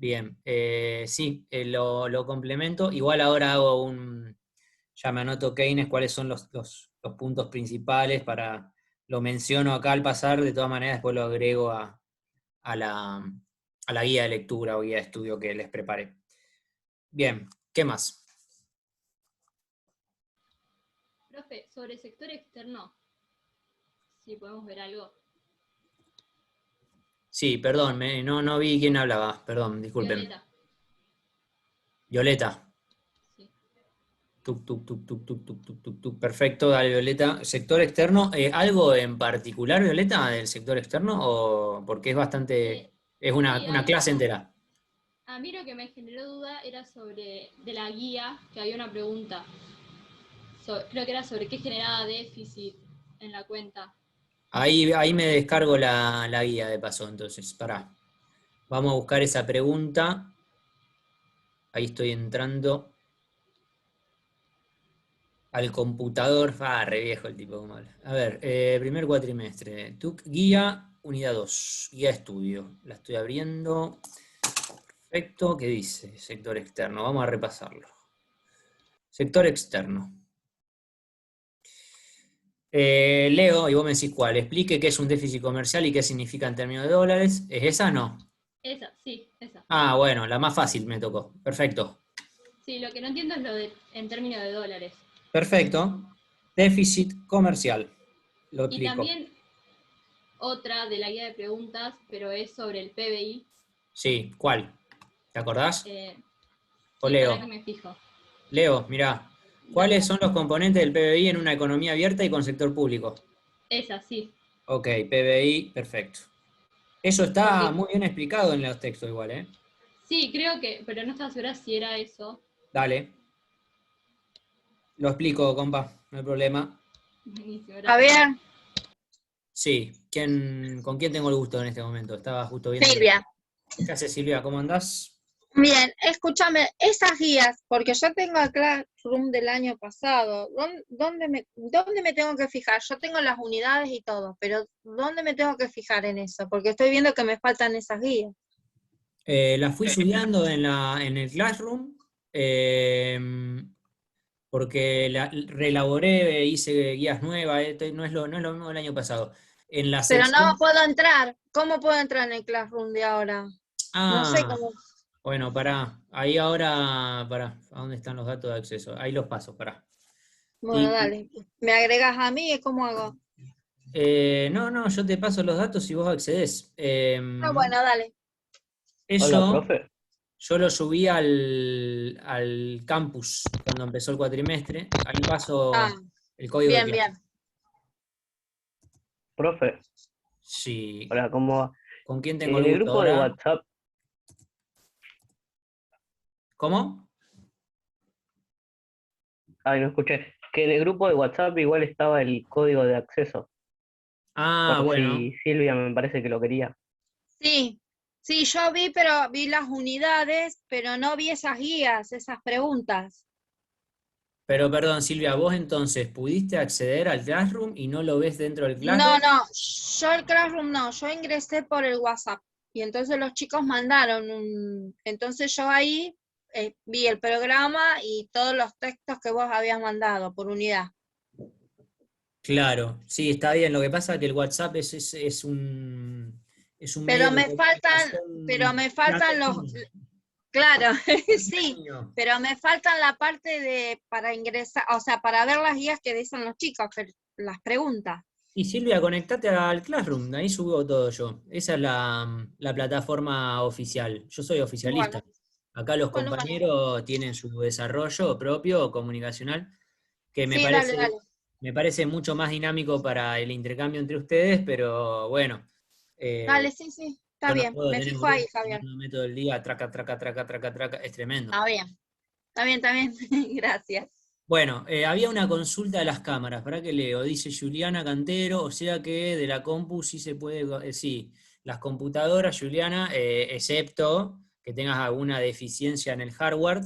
Bien, sí, lo complemento. Igual ahora ya me anoto Keynes, cuáles son los puntos principales lo menciono acá al pasar, de todas maneras después lo agrego a la guía de lectura o guía de estudio que les preparé. Bien, ¿qué más? Profe, sobre el sector externo, si podemos ver algo. Sí, perdón, no vi quién hablaba, perdón, disculpen. Violeta. Violeta. Sí. Tuc, tuc, tuc, tuc, tuc, tuc, tuc, tuc, tuc. Perfecto, dale, Violeta. Sector externo, ¿algo en particular, Violeta, del sector externo? ¿O porque es Eh, bastante, es sí, una clase entera? a mí lo que me generó duda era sobre de la guía, que había una pregunta. Creo que era sobre qué generaba déficit en la cuenta. Ahí me descargo la guía de paso, entonces, pará. Vamos a buscar esa pregunta. Ahí estoy entrando al computador. Re viejo el tipo como habla. A ver, primer cuatrimestre. TUC guía, unidad 2, guía de estudio. La estoy abriendo. Perfecto, ¿qué dice? Sector externo. Vamos a repasarlo. Sector externo. Leo, y vos me decís cuál. Explique qué es un déficit comercial y qué significa en términos de dólares. ¿Es esa? No. Esa, sí, esa. Ah, bueno, la más fácil me tocó. Perfecto. Sí, lo que no entiendo es lo de en términos de dólares. Perfecto. Déficit comercial. Lo Y explico. también otra de la guía de preguntas, pero es sobre el PBI. Sí, ¿cuál? ¿Te acordás? Eh, O sí, para que Leo. me fijo. Leo, mirá. Dale. ¿Cuáles son los componentes del PBI en una economía abierta y con sector público? Esa, sí. Ok, PBI, perfecto. Eso está Porque muy bien explicado en los textos igual, ¿eh? sí, creo que, pero no estaba segura si era eso. Dale. Lo explico, compa, no hay problema. Buenísimo, A gracias. ver, Sí, ¿con quién tengo el gusto en este momento? Estaba justo viendo que... Silvia. ¿Qué haces, Silvia? ¿Cómo andás? Bien, escúchame, esas guías, porque yo tengo el Classroom del año pasado, ¿dónde me tengo que fijar? Yo tengo las unidades y todo, pero ¿dónde me tengo que fijar en eso? Porque estoy viendo que me faltan esas guías. La fui subiendo en el Classroom, porque reelaboré, hice guías nuevas, no es lo mismo del año pasado. En la Pero no sección... puedo entrar. ¿Cómo puedo entrar en el Classroom de ahora? No sé Ah, cómo. bueno, pará. Ahí ahora, pará. ¿A dónde están los datos de acceso? Ahí los paso, pará. Bueno, Y dale. ¿Me agregas a mí? ¿Cómo hago? no, yo te paso los datos y vos accedés. Ah, bueno, dale. Hola, Eso profe. yo lo subí al campus cuando empezó el cuatrimestre. Ahí Ah, paso el código de bien, clase. bien. Profe, Sí. hola, ¿cómo va? ¿Con quién tengo En el el gusto grupo de ahora? WhatsApp, ¿Cómo? ay, no escuché, que en el grupo de WhatsApp igual estaba el código de acceso, Ah, por bueno. si Silvia me parece que lo quería. Sí, sí, yo vi, pero vi las unidades, pero no vi esas guías, esas preguntas. Pero perdón, Silvia, vos entonces pudiste acceder al Classroom y no lo ves dentro del No, Classroom. no, yo el Classroom no, yo ingresé por el WhatsApp y entonces los chicos mandaron entonces yo ahí vi el programa y todos los textos que vos habías mandado por unidad. Claro, sí, está bien. Lo que pasa es que el WhatsApp es un Pero medio de pero comunicación me faltan los, clandestino. claro, sí, Extraño. pero me faltan la parte para ingresar, o sea, para ver las guías que dicen los chicos, las preguntas. Y Silvia, conectate al Classroom, ahí subo todo yo. Esa es la plataforma oficial. Yo soy oficialista. Bueno, Acá los bueno, bueno. compañeros tienen su desarrollo propio, comunicacional, que me Sí, dale, parece, dale. me parece mucho más dinámico para el intercambio entre ustedes, pero bueno, Dale, eh, sí, sí, está yo no bien. puedo Me tener un fijo ahí, grupo Javier. poniéndome todo el día, traca, traca, traca, traca, traca, es tremendo. Está bien, está bien, está bien. Gracias. Bueno, había una consulta de las cámaras, ¿para qué leo? Dice Juliana Cantero, o sea que de la compu sí se puede, sí, las computadoras, Juliana, excepto que tengas alguna deficiencia en el hardware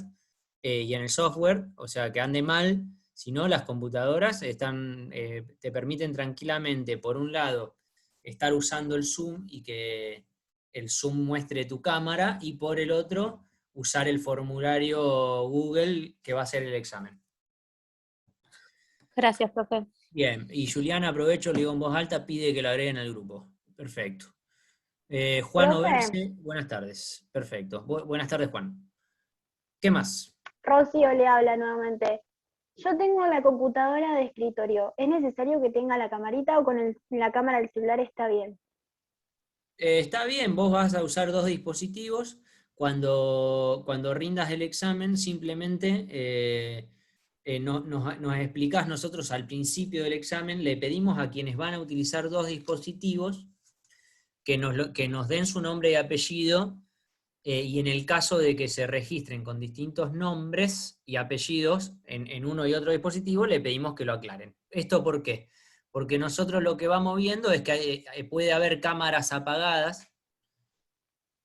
y en el software, o sea que ande mal, si no, las computadoras te permiten tranquilamente, por un lado, estar usando el Zoom y que el Zoom muestre tu cámara, y por el otro, usar el formulario Google que va a ser el examen. Gracias, profe. Bien, y Juliana, aprovecho, le digo en voz alta, pide que lo agreguen al grupo. Perfecto. Juan Profe. Oberse, buenas tardes. Perfecto. Buenas tardes, Juan. ¿Qué más? Rocío le habla nuevamente. Yo tengo la computadora de escritorio. ¿Es necesario que tenga la camarita o con la cámara del celular está bien? Está bien, vos vas a usar 2 dispositivos. Cuando rindas el examen, simplemente nos explicás. Nosotros al principio del examen le pedimos a quienes van a utilizar 2 dispositivos que nos den su nombre y apellido, y en el caso de que se registren con distintos nombres y apellidos en uno y otro dispositivo, le pedimos que lo aclaren. ¿Esto por qué? Porque nosotros lo que vamos viendo es que puede haber cámaras apagadas,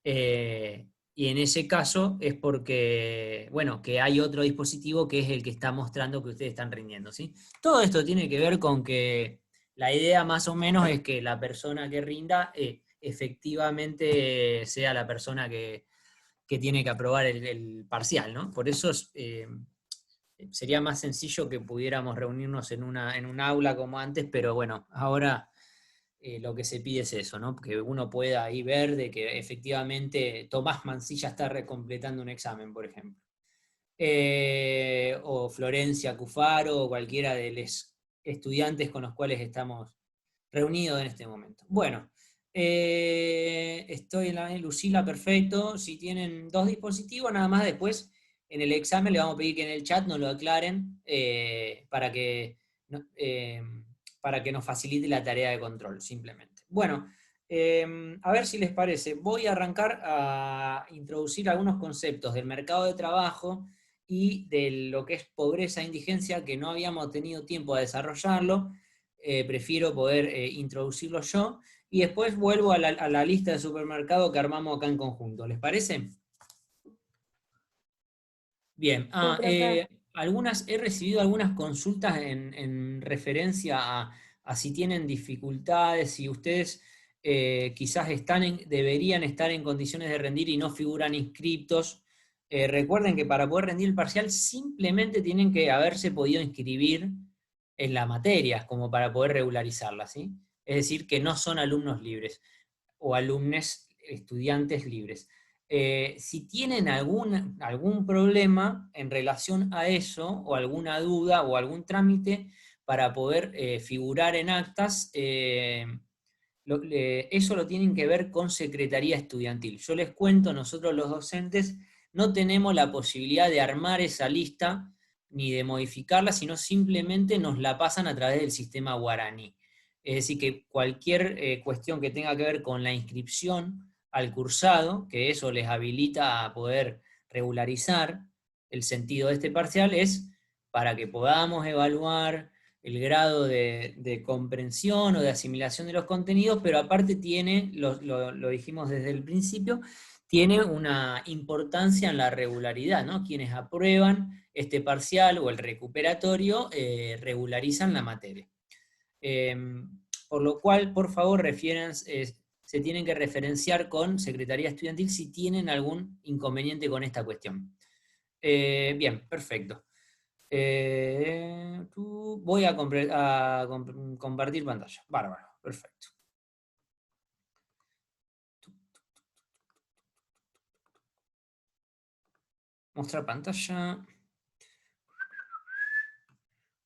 y en ese caso es porque, bueno, que hay otro dispositivo que es el que está mostrando que ustedes están rindiendo, ¿sí? Todo esto tiene que ver con que la idea más o menos es que la persona que rinda efectivamente sea la persona que tiene que aprobar el parcial, ¿no? Por eso sería más sencillo que pudiéramos reunirnos en un aula como antes, pero bueno, ahora lo que se pide es eso, ¿no? Que uno pueda ahí ver de que efectivamente Tomás Mancilla está recompletando un examen, por ejemplo. O Florencia Cufaro, o cualquiera de los estudiantes con los cuales estamos reunidos en este momento. Bueno, estoy en Lucila, perfecto. Si tienen 2 dispositivos, nada más después en el examen le vamos a pedir que en el chat nos lo aclaren, para que nos facilite la tarea de control, simplemente. Bueno, a ver si les parece. Voy a arrancar a introducir algunos conceptos del mercado de trabajo y de lo que es pobreza e indigencia, que no habíamos tenido tiempo de desarrollarlo. Prefiero poder introducirlo yo, y después vuelvo a la lista de supermercado que armamos acá en conjunto. ¿Les parece? Bien. He recibido algunas consultas en referencia a si tienen dificultades, si ustedes quizás deberían estar en condiciones de rendir y no figuran inscriptos. Recuerden que para poder rendir el parcial simplemente tienen que haberse podido inscribir en la materia, como para poder regularizarla, ¿sí? Es decir, que no son alumnos libres, o estudiantes libres. Si tienen algún problema en relación a eso, o alguna duda, o algún trámite para poder figurar en actas, eso lo tienen que ver con Secretaría Estudiantil. Yo les cuento, nosotros los docentes no tenemos la posibilidad de armar esa lista, ni de modificarla, sino simplemente nos la pasan a través del sistema Guaraní. Es decir, que cualquier cuestión que tenga que ver con la inscripción al cursado, que eso les habilita a poder regularizar el sentido de este parcial, es para que podamos evaluar el grado de comprensión o de asimilación de los contenidos, pero aparte tiene, lo dijimos desde el principio, tiene una importancia en la regularidad, ¿no? Quienes aprueban este parcial o el recuperatorio regularizan la materia. Por lo cual, por favor, se tienen que referenciar con Secretaría Estudiantil si tienen algún inconveniente con esta cuestión. Bien, perfecto. Voy a compartir pantalla. Bárbaro, perfecto. Mostrar pantalla.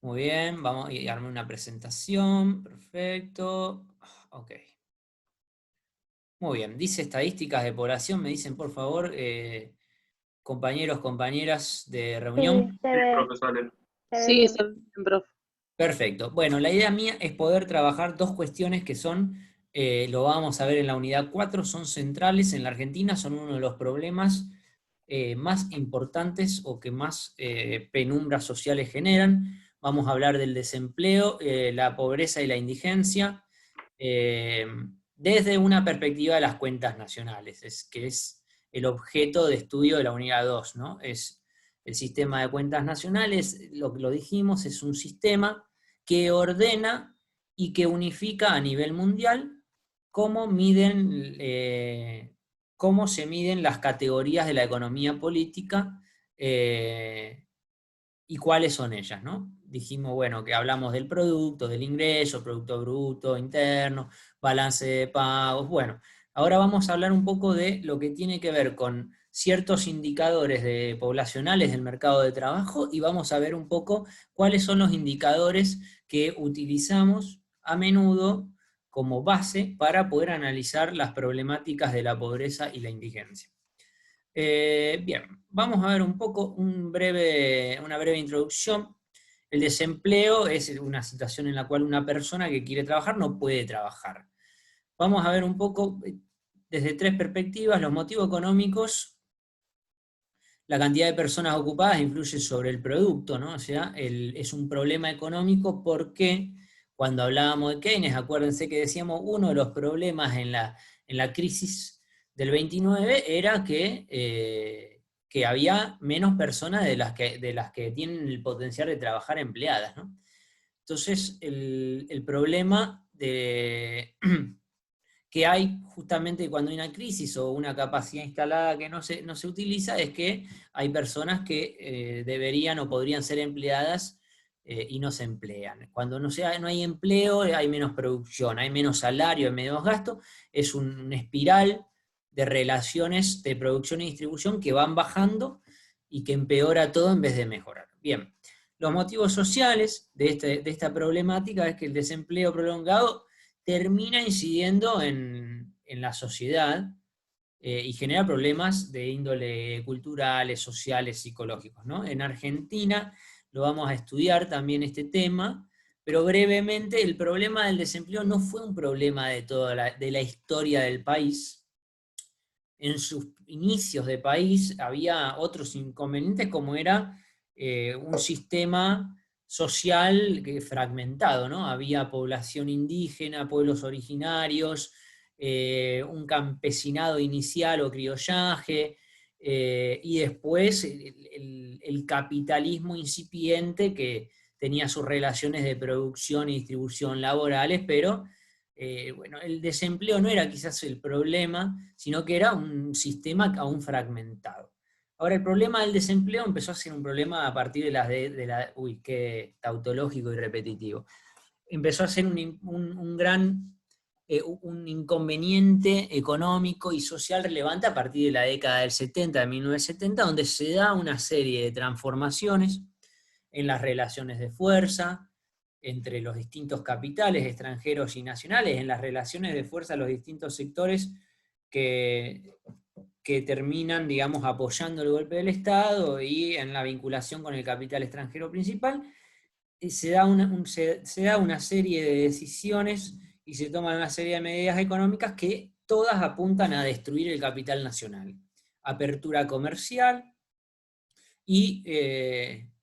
Muy bien, vamos a armar una presentación. Perfecto. Ok. Muy bien, dice estadísticas de población. Me dicen, por favor, compañeros, compañeras de reunión. Sí, se ve. Sí, está bien, profe. Perfecto. Bueno, la idea mía es poder trabajar 2 cuestiones que son, lo vamos a ver en la unidad 4, son centrales en la Argentina, son uno de los problemas más importantes o que más penumbras sociales generan. Vamos a hablar del desempleo, la pobreza y la indigencia, desde una perspectiva de las cuentas nacionales, que es el objeto de estudio de la unidad 2, ¿no? Es el sistema de cuentas nacionales, lo dijimos, es un sistema que ordena y que unifica a nivel mundial cómo miden cómo se miden las categorías de la economía política y cuáles son ellas, ¿no? Dijimos, bueno, que hablamos del producto, del ingreso, producto bruto, interno, balance de pagos. Bueno, ahora vamos a hablar un poco de lo que tiene que ver con ciertos indicadores poblacionales del mercado de trabajo, y vamos a ver un poco cuáles son los indicadores que utilizamos a menudo como base para poder analizar las problemáticas de la pobreza y la indigencia. Bien, vamos a ver un poco una breve introducción. El desempleo es una situación en la cual una persona que quiere trabajar no puede trabajar. Vamos a ver un poco desde tres perspectivas: los motivos económicos. La cantidad de personas ocupadas influye sobre el producto, ¿no? O sea, es un problema económico porque cuando hablábamos de Keynes, acuérdense que decíamos uno de los problemas en la crisis del 29 era que había menos personas de las que tienen el potencial de trabajar empleadas, ¿no? Entonces, el problema que hay justamente cuando hay una crisis o una capacidad instalada que no se utiliza es que hay personas que deberían o podrían ser empleadas y no se emplean. Cuando no hay empleo, hay menos producción, hay menos salario, hay menos gasto, es una espiral de relaciones de producción y distribución que van bajando y que empeora todo en vez de mejorar. Bien, los motivos sociales de esta problemática es que el desempleo prolongado termina incidiendo en la sociedad y genera problemas de índole culturales, sociales, psicológicos, ¿no? En Argentina lo vamos a estudiar también este tema, pero brevemente el problema del desempleo no fue un problema de la historia del país. En sus inicios de país había otros inconvenientes, como era un sistema social fragmentado, ¿no? Había población indígena, pueblos originarios, un campesinado inicial o criollaje, y después el capitalismo incipiente que tenía sus relaciones de producción y distribución laborales, pero bueno, el desempleo no era quizás el problema, sino que era un sistema aún fragmentado. Ahora, el problema del desempleo empezó a ser un problema a partir uy, qué tautológico y repetitivo. Empezó a ser un gran un inconveniente económico y social relevante a partir de la década del 70, de 1970, donde se da una serie de transformaciones en las relaciones de fuerza entre los distintos capitales extranjeros y nacionales, en las relaciones de fuerza de los distintos sectores que terminan, digamos, apoyando el golpe del Estado, y en la vinculación con el capital extranjero principal, se da una serie de decisiones y se toman una serie de medidas económicas que todas apuntan a destruir el capital nacional. Apertura comercial y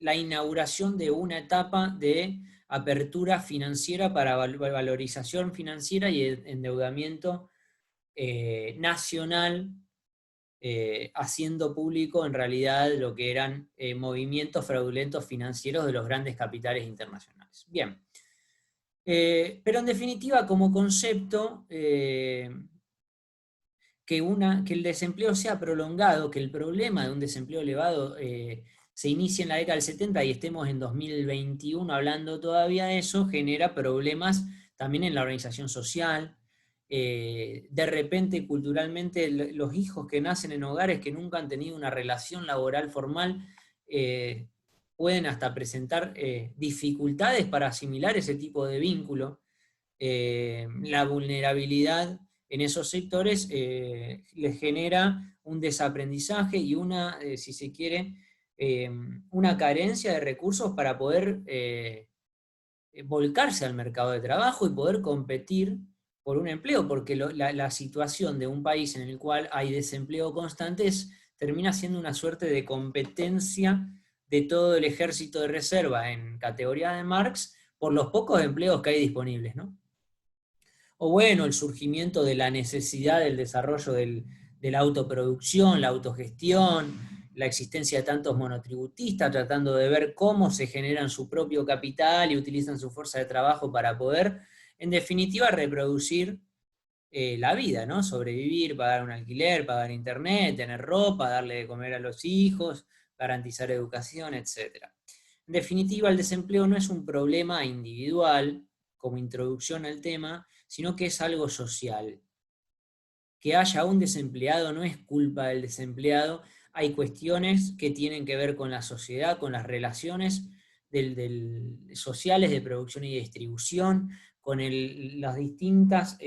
la inauguración de una etapa de apertura financiera para valorización financiera y endeudamiento nacional, haciendo público en realidad lo que eran movimientos fraudulentos financieros de los grandes capitales internacionales. Bien, pero en definitiva, como concepto, que el desempleo sea prolongado, que el problema de un desempleo elevado se inicie en la década del 70 y estemos en 2021 hablando todavía de eso, genera problemas también en la organización social. De repente, culturalmente, los hijos que nacen en hogares que nunca han tenido una relación laboral formal pueden hasta presentar dificultades para asimilar ese tipo de vínculo. La vulnerabilidad en esos sectores les genera un desaprendizaje y si se quiere, una carencia de recursos para poder volcarse al mercado de trabajo y poder competir por un empleo, porque la situación de un país en el cual hay desempleo constante termina siendo una suerte de competencia de todo el ejército de reserva en categoría de Marx por los pocos empleos que hay disponibles, ¿no? O bueno, el surgimiento de la necesidad del desarrollo de la autoproducción, la autogestión, la existencia de tantos monotributistas tratando de ver cómo se generan su propio capital y utilizan su fuerza de trabajo para poder, en definitiva, reproducir la vida, ¿no? Sobrevivir, pagar un alquiler, pagar internet, tener ropa, darle de comer a los hijos, garantizar educación, etc. En definitiva, el desempleo no es un problema individual, como introducción al tema, sino que es algo social. Que haya un desempleado no es culpa del desempleado, hay cuestiones que tienen que ver con la sociedad, con las relaciones sociales de producción y distribución, con las distintas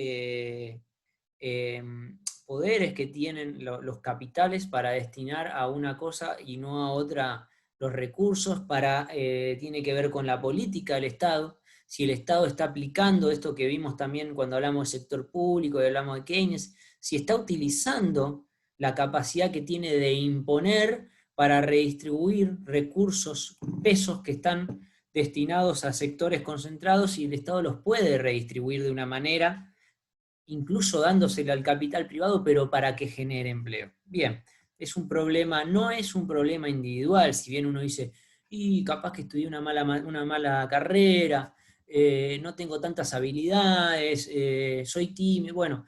poderes que tienen los capitales para destinar a una cosa y no a otra los recursos, tiene que ver con la política del Estado, si el Estado está aplicando esto que vimos también cuando hablamos del sector público y hablamos de Keynes, si está utilizando la capacidad que tiene de imponer para redistribuir recursos, pesos que están destinados a sectores concentrados y el Estado los puede redistribuir de una manera, incluso dándosele al capital privado, pero para que genere empleo. Bien, es un problema, no es un problema individual, si bien uno dice, y capaz que estudié una mala carrera, no tengo tantas habilidades, soy tímido, bueno,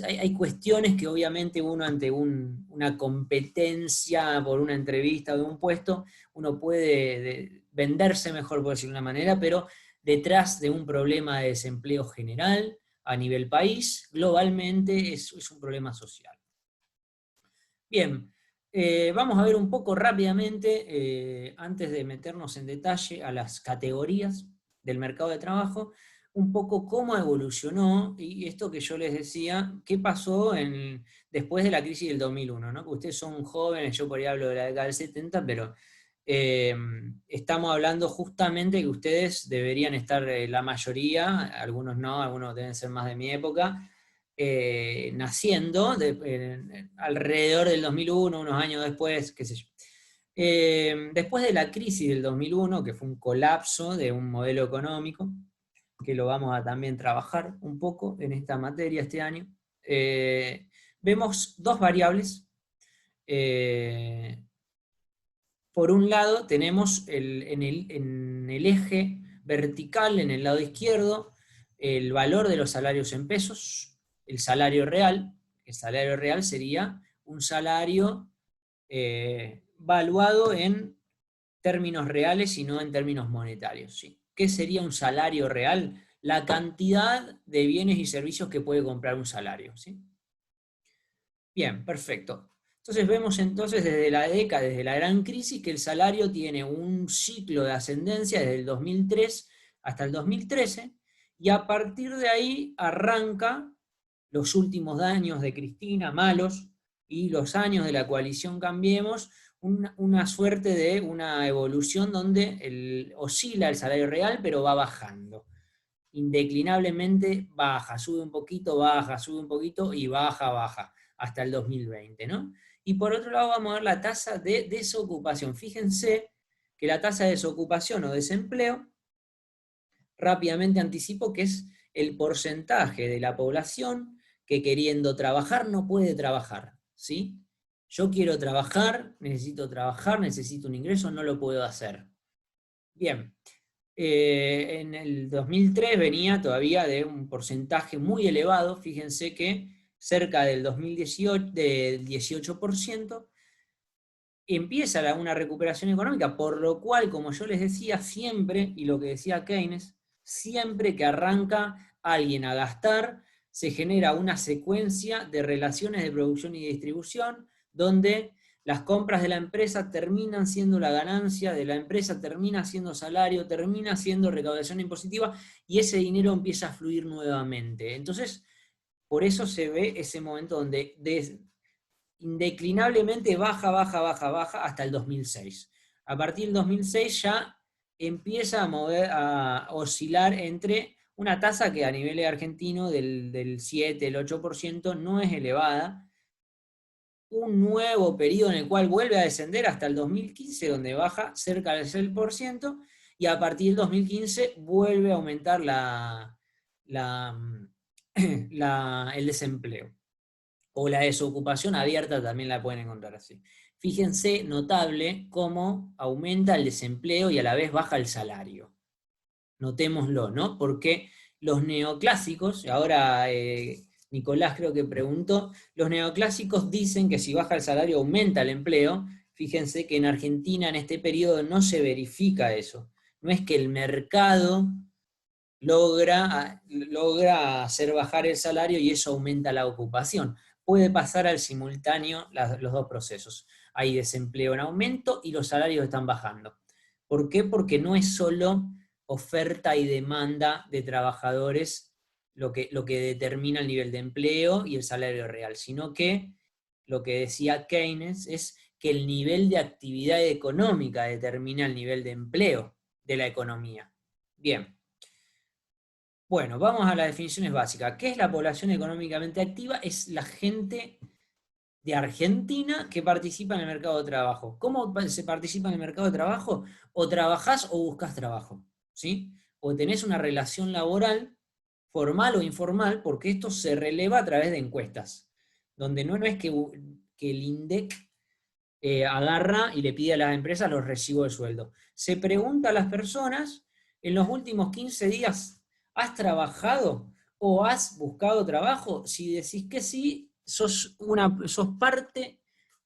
hay cuestiones que obviamente uno ante una competencia por una entrevista o de un puesto, uno puede venderse mejor, por decirlo de una manera, pero detrás de un problema de desempleo general, a nivel país, globalmente es un problema social. Bien, vamos a ver un poco rápidamente, antes de meternos en detalle a las categorías del mercado de trabajo, un poco cómo evolucionó, y esto que yo les decía, qué pasó después de la crisis del 2001, ¿no? Ustedes son jóvenes, yo por ahí hablo de la década del 70, pero estamos hablando justamente que ustedes deberían estar, la mayoría, algunos no, algunos deben ser más de mi época, naciendo alrededor del 2001, unos años después, qué sé yo. Después de la crisis del 2001, que fue un colapso de un modelo económico, que lo vamos a también trabajar un poco en esta materia este año, vemos dos variables. Por un lado tenemos en el eje vertical, en el lado izquierdo, el valor de los salarios en pesos, el salario real. El salario real sería un salario valuado en términos reales y no en términos monetarios, ¿sí? ¿Qué sería un salario real? La cantidad de bienes y servicios que puede comprar un salario, ¿sí? Bien, perfecto. Entonces vemos desde la década, desde la gran crisis, que el salario tiene un ciclo de ascendencia desde el 2003 hasta el 2013, y a partir de ahí arranca los últimos años de Cristina, malos, y los años de la coalición Cambiemos, una suerte de una evolución donde oscila el salario real, pero va bajando. Indeclinablemente baja, sube un poquito, baja, sube un poquito y baja, baja, hasta el 2020, ¿no? Y por otro lado vamos a ver la tasa de desocupación. Fíjense que la tasa de desocupación o desempleo, rápidamente anticipo que es el porcentaje de la población que queriendo trabajar no puede trabajar, ¿sí? Yo quiero trabajar, necesito un ingreso, no lo puedo hacer. Bien, en el 2003 venía todavía de un porcentaje muy elevado, fíjense que cerca del 2018, del 18%, empieza una recuperación económica, por lo cual, como yo les decía siempre, y lo que decía Keynes, siempre que arranca alguien a gastar, se genera una secuencia de relaciones de producción y distribución, donde las compras de la empresa terminan siendo la ganancia de la empresa, termina siendo salario, termina siendo recaudación impositiva, y ese dinero empieza a fluir nuevamente. Entonces, por eso se ve ese momento donde indeclinablemente baja hasta el 2006. A partir del 2006 ya empieza a oscilar entre una tasa que a nivel argentino del 7, el 8% no es elevada, un nuevo periodo en el cual vuelve a descender hasta el 2015, donde baja cerca del 6%, y a partir del 2015 vuelve a aumentar el desempleo. O la desocupación abierta también la pueden encontrar así. Fíjense, notable, cómo aumenta el desempleo y a la vez baja el salario. Notémoslo, ¿no? Porque los neoclásicos, ahora Nicolás creo que preguntó, los neoclásicos dicen que si baja el salario aumenta el empleo. Fíjense que en Argentina en este periodo no se verifica eso. No es que el mercado logra hacer bajar el salario y eso aumenta la ocupación. Puede pasar al simultáneo los dos procesos. Hay desempleo en aumento y los salarios están bajando. ¿Por qué? Porque no es solo oferta y demanda de trabajadores lo que determina el nivel de empleo y el salario real, sino que lo que decía Keynes es que el nivel de actividad económica determina el nivel de empleo de la economía. Bien. Bueno, vamos a las definiciones básicas. ¿Qué es la población económicamente activa? Es la gente de Argentina que participa en el mercado de trabajo. ¿Cómo se participa en el mercado de trabajo? O trabajás o buscas trabajo, ¿sí? O tenés una relación laboral, formal o informal, porque esto se releva a través de encuestas, donde no es que el INDEC agarra y le pide a las empresas los recibos de sueldo. Se pregunta a las personas, en los últimos 15 días, ¿has trabajado o has buscado trabajo? Si decís que sí, sos parte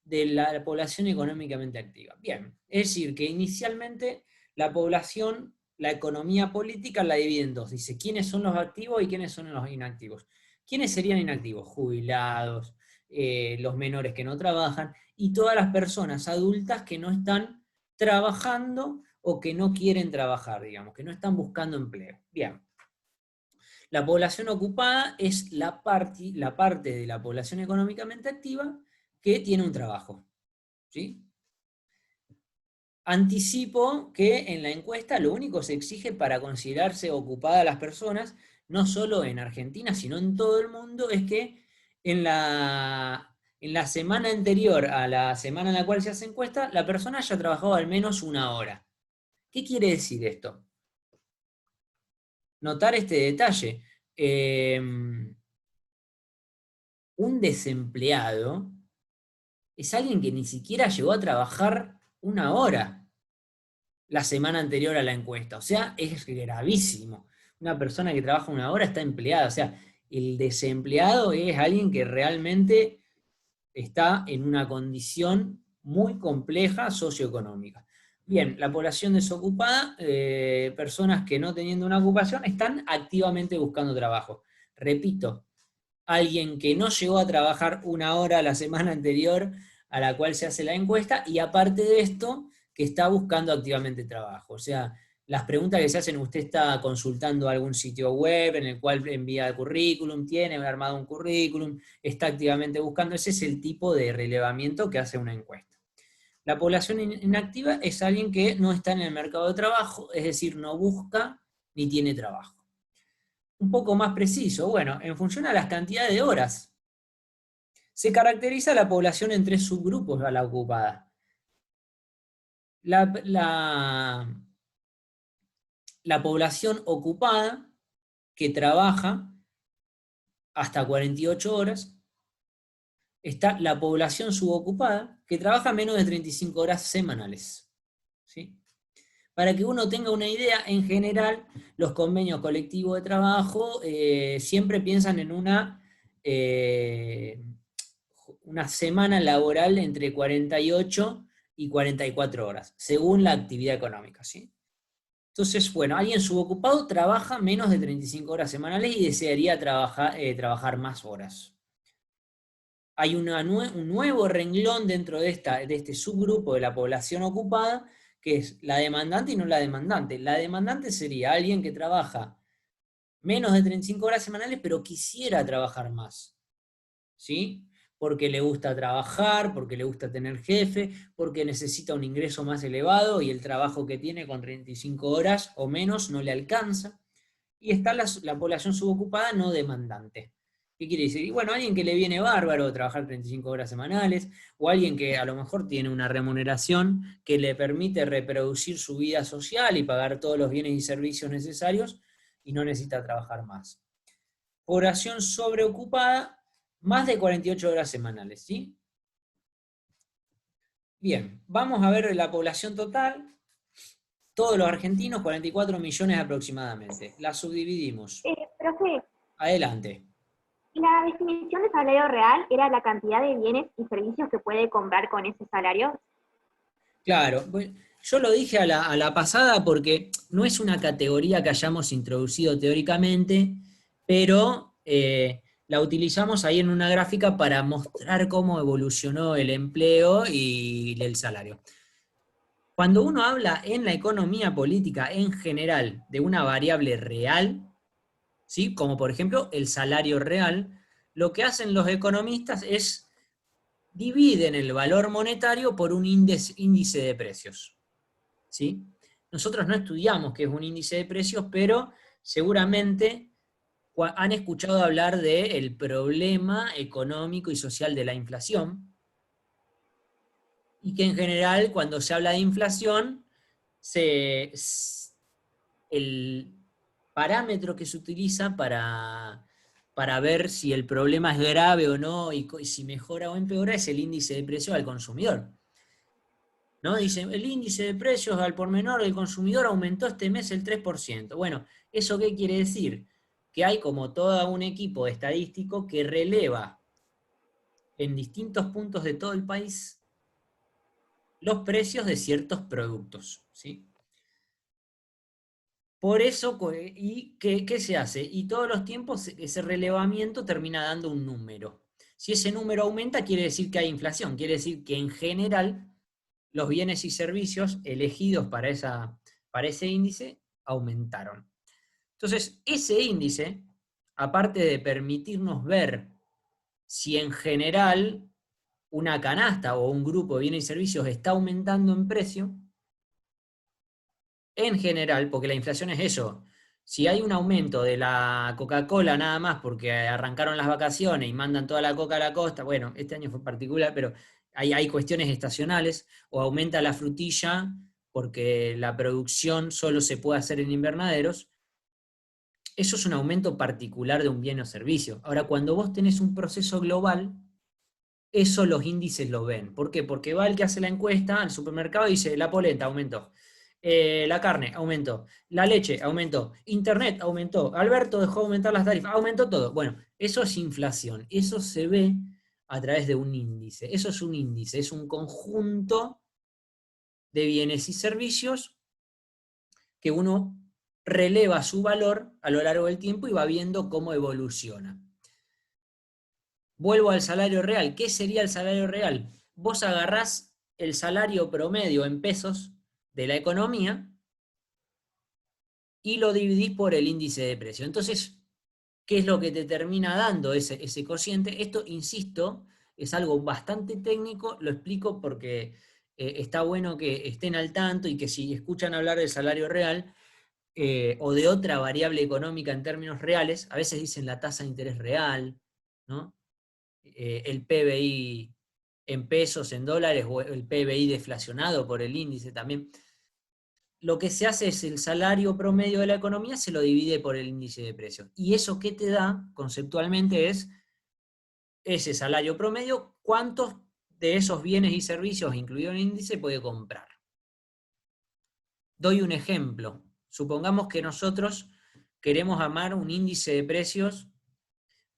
de la población económicamente activa. Bien, es decir, que inicialmente la población, la economía política la divide en dos. Dice, ¿quiénes son los activos y quiénes son los inactivos? ¿Quiénes serían inactivos? Jubilados, los menores que no trabajan, y todas las personas adultas que no están trabajando o que no quieren trabajar, digamos, que no están buscando empleo. Bien. La población ocupada es la parte de la población económicamente activa que tiene un trabajo. ¿Sí? Anticipo que en la encuesta lo único que se exige para considerarse ocupadas las personas, no solo en Argentina, sino en todo el mundo, es que en la semana anterior a la semana en la cual se hace encuesta, la persona haya trabajado al menos una hora. ¿Qué quiere decir esto? Notar este detalle. Un desempleado es alguien que ni siquiera llegó a trabajar una hora la semana anterior a la encuesta. O sea, es gravísimo. Una persona que trabaja una hora está empleada. O sea, el desempleado es alguien que realmente está en una condición muy compleja socioeconómica. Bien, la población desocupada, personas que no teniendo una ocupación, están activamente buscando trabajo. Repito, alguien que no llegó a trabajar una hora la semana anterior a la cual se hace la encuesta, y aparte de esto, que está buscando activamente trabajo. O sea, las preguntas que se hacen, usted está consultando algún sitio web en el cual envía el currículum, tiene armado un currículum, está activamente buscando, ese es el tipo de relevamiento que hace una encuesta. La población inactiva es alguien que no está en el mercado de trabajo, es decir, no busca ni tiene trabajo. Un poco más preciso, bueno, en función a las cantidades de horas, se caracteriza la población en tres subgrupos a la ocupada. La población ocupada, que trabaja hasta 48 horas, está la población subocupada, que trabaja menos de 35 horas semanales. ¿Sí? Para que uno tenga una idea, en general, los convenios colectivos de trabajo siempre piensan en una semana laboral entre 48 y 44 horas, según la actividad económica. ¿Sí? Entonces, bueno, alguien subocupado trabaja menos de 35 horas semanales y desearía trabajar más horas. Hay un nuevo renglón dentro de este subgrupo de la población ocupada, que es la demandante y no la demandante. La demandante sería alguien que trabaja menos de 35 horas semanales, pero quisiera trabajar más. ¿Sí? Porque le gusta trabajar, porque le gusta tener jefe, porque necesita un ingreso más elevado y el trabajo que tiene con 35 horas o menos no le alcanza. Y está la población subocupada no demandante. ¿Qué quiere decir? Y bueno, alguien que le viene bárbaro trabajar 35 horas semanales, o alguien que a lo mejor tiene una remuneración que le permite reproducir su vida social y pagar todos los bienes y servicios necesarios y no necesita trabajar más. Población sobreocupada, más de 48 horas semanales, ¿sí? Bien, vamos a ver la población total. Todos los argentinos, 44 millones aproximadamente. La subdividimos. Profe, Adelante. La definición de salario real era la cantidad de bienes y servicios que puede comprar con ese salario. Claro, yo lo dije a la pasada porque no es una categoría que hayamos introducido teóricamente, pero la utilizamos ahí en una gráfica para mostrar cómo evolucionó el empleo y el salario. Cuando uno habla en la economía política en general de una variable real, ¿sí? Como por ejemplo el salario real, lo que hacen los economistas es dividen el valor monetario por un índice de precios. ¿Sí? Nosotros no estudiamos qué es un índice de precios, pero seguramente han escuchado hablar del problema económico y social de la inflación, y que en general cuando se habla de inflación, el parámetro que se utiliza para ver si el problema es grave o no y si mejora o empeora es el índice de precios al consumidor. ¿No? Dicen, el índice de precios al por menor del consumidor aumentó este mes el 3%. Bueno, ¿eso qué quiere decir? Que hay como todo un equipo estadístico que releva en distintos puntos de todo el país los precios de ciertos productos, ¿sí? Por eso, ¿y qué se hace? Y todos los tiempos ese relevamiento termina dando un número. Si ese número aumenta, quiere decir que hay inflación, quiere decir que en general los bienes y servicios elegidos para ese índice aumentaron. Entonces, ese índice, aparte de permitirnos ver si en general una canasta o un grupo de bienes y servicios está aumentando en precio, en general, porque la inflación es eso, si hay un aumento de la Coca-Cola nada más porque arrancaron las vacaciones y mandan toda la coca a la costa, bueno, este año fue particular, pero hay cuestiones estacionales, o aumenta la frutilla porque la producción solo se puede hacer en invernaderos, eso es un aumento particular de un bien o servicio. Ahora, cuando vos tenés un proceso global, eso los índices lo ven. ¿Por qué? Porque va el que hace la encuesta al supermercado y dice, la polenta aumentó. La carne aumentó, la leche aumentó, internet aumentó, Alberto dejó aumentar las tarifas, aumentó todo. Bueno, eso es inflación, eso se ve a través de un índice. Eso es un índice, es un conjunto de bienes y servicios que uno releva su valor a lo largo del tiempo y va viendo cómo evoluciona. Vuelvo al salario real. ¿Qué sería el salario real? Vos agarrás el salario promedio en pesos de la economía y lo dividís por el índice de precio. Entonces, ¿qué es lo que te termina dando ese cociente? Esto, insisto, es algo bastante técnico, lo explico porque está bueno que estén al tanto y que si escuchan hablar del salario real o de otra variable económica en términos reales, a veces dicen la tasa de interés real, ¿no? El PBI en pesos, en dólares, o el PBI deflacionado por el índice también. Lo que se hace es el salario promedio de la economía se lo divide por el índice de precios. Y eso que te da, conceptualmente, es ese salario promedio, cuántos de esos bienes y servicios incluidos en el índice puede comprar. Doy un ejemplo. Supongamos que nosotros queremos armar un índice de precios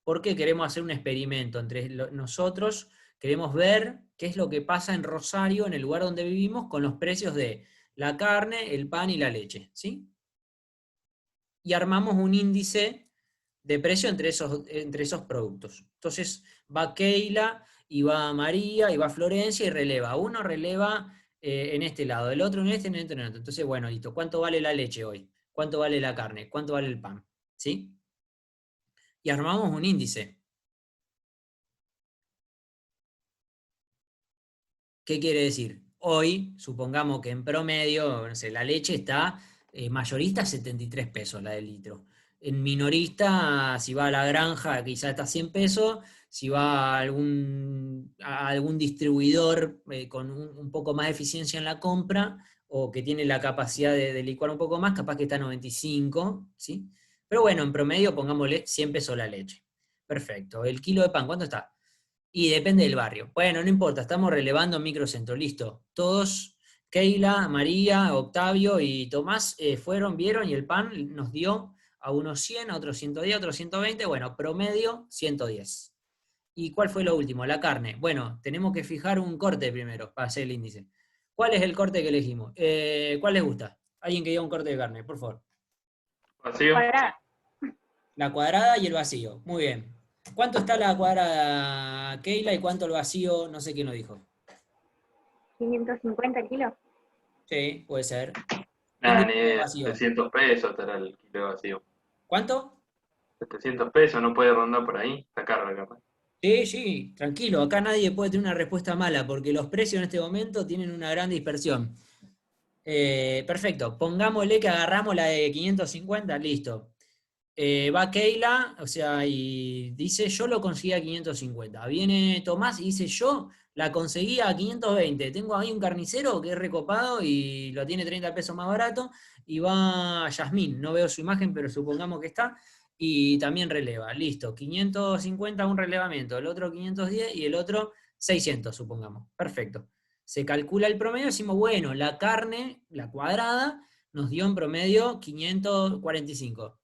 porque queremos hacer un experimento entre nosotros, queremos ver qué es lo que pasa en Rosario, en el lugar donde vivimos, con los precios de la carne, el pan y la leche, ¿sí? Y armamos un índice de precio entre esos productos. Entonces va Keila, y va María, y va Florencia, y releva. Uno releva en este lado, el otro en este, en este, en otro. Entonces, bueno, listo. ¿Cuánto vale la leche hoy? ¿Cuánto vale la carne? ¿Cuánto vale el pan? ¿Sí? Y armamos un índice. ¿Qué quiere decir? Hoy, supongamos que en promedio, no sé, la leche está mayorista 73 pesos la del litro. En minorista, si va a la granja, quizá está 100 pesos. Si va a algún distribuidor con un poco más de eficiencia en la compra, o que tiene la capacidad de licuar un poco más, capaz que está a 95, ¿sí? Pero bueno, en promedio pongámosle 100 pesos la leche. Perfecto. El kilo de pan, ¿cuánto está? Y depende del barrio. Bueno, no importa, estamos relevando en microcentro, listo. Todos, Keila, María, Octavio y Tomás fueron, vieron, y el pan nos dio a unos 100, a otros 110, a otros 120, bueno, promedio 110. ¿Y cuál fue lo último? La carne. Bueno, tenemos que fijar un corte primero para hacer el índice. ¿Cuál es el corte que elegimos? ¿Cuál les gusta? Alguien que diga un corte de carne, por favor. Vacío. Cuadrada. La cuadrada y el vacío. Muy bien. ¿Cuánto está la cuadrada, Keila, y cuánto el vacío? No sé quién lo dijo. 550 kilos. Sí, puede ser. Nada, ni El idea. vacío. 700 pesos estará el kilo de vacío. ¿Cuánto? 700 pesos, no puede rondar por ahí. Está caro la carne. Sí, sí, tranquilo. Acá nadie puede tener una respuesta mala porque los precios en este momento tienen una gran dispersión. Perfecto. Pongámosle que agarramos la de 550, listo. Va Keila, o sea, y dice, yo lo conseguí a 550. Viene Tomás y dice, yo la conseguí a 520. Tengo ahí un carnicero que es recopado y lo tiene 30 pesos más barato. Y va Yasmín, no veo su imagen, pero supongamos que está. Y también releva, listo. 550 un relevamiento, el otro 510 y el otro 600, supongamos. Perfecto. Se calcula el promedio, decimos, bueno, la carne, la cuadrada, nos dio en promedio 545.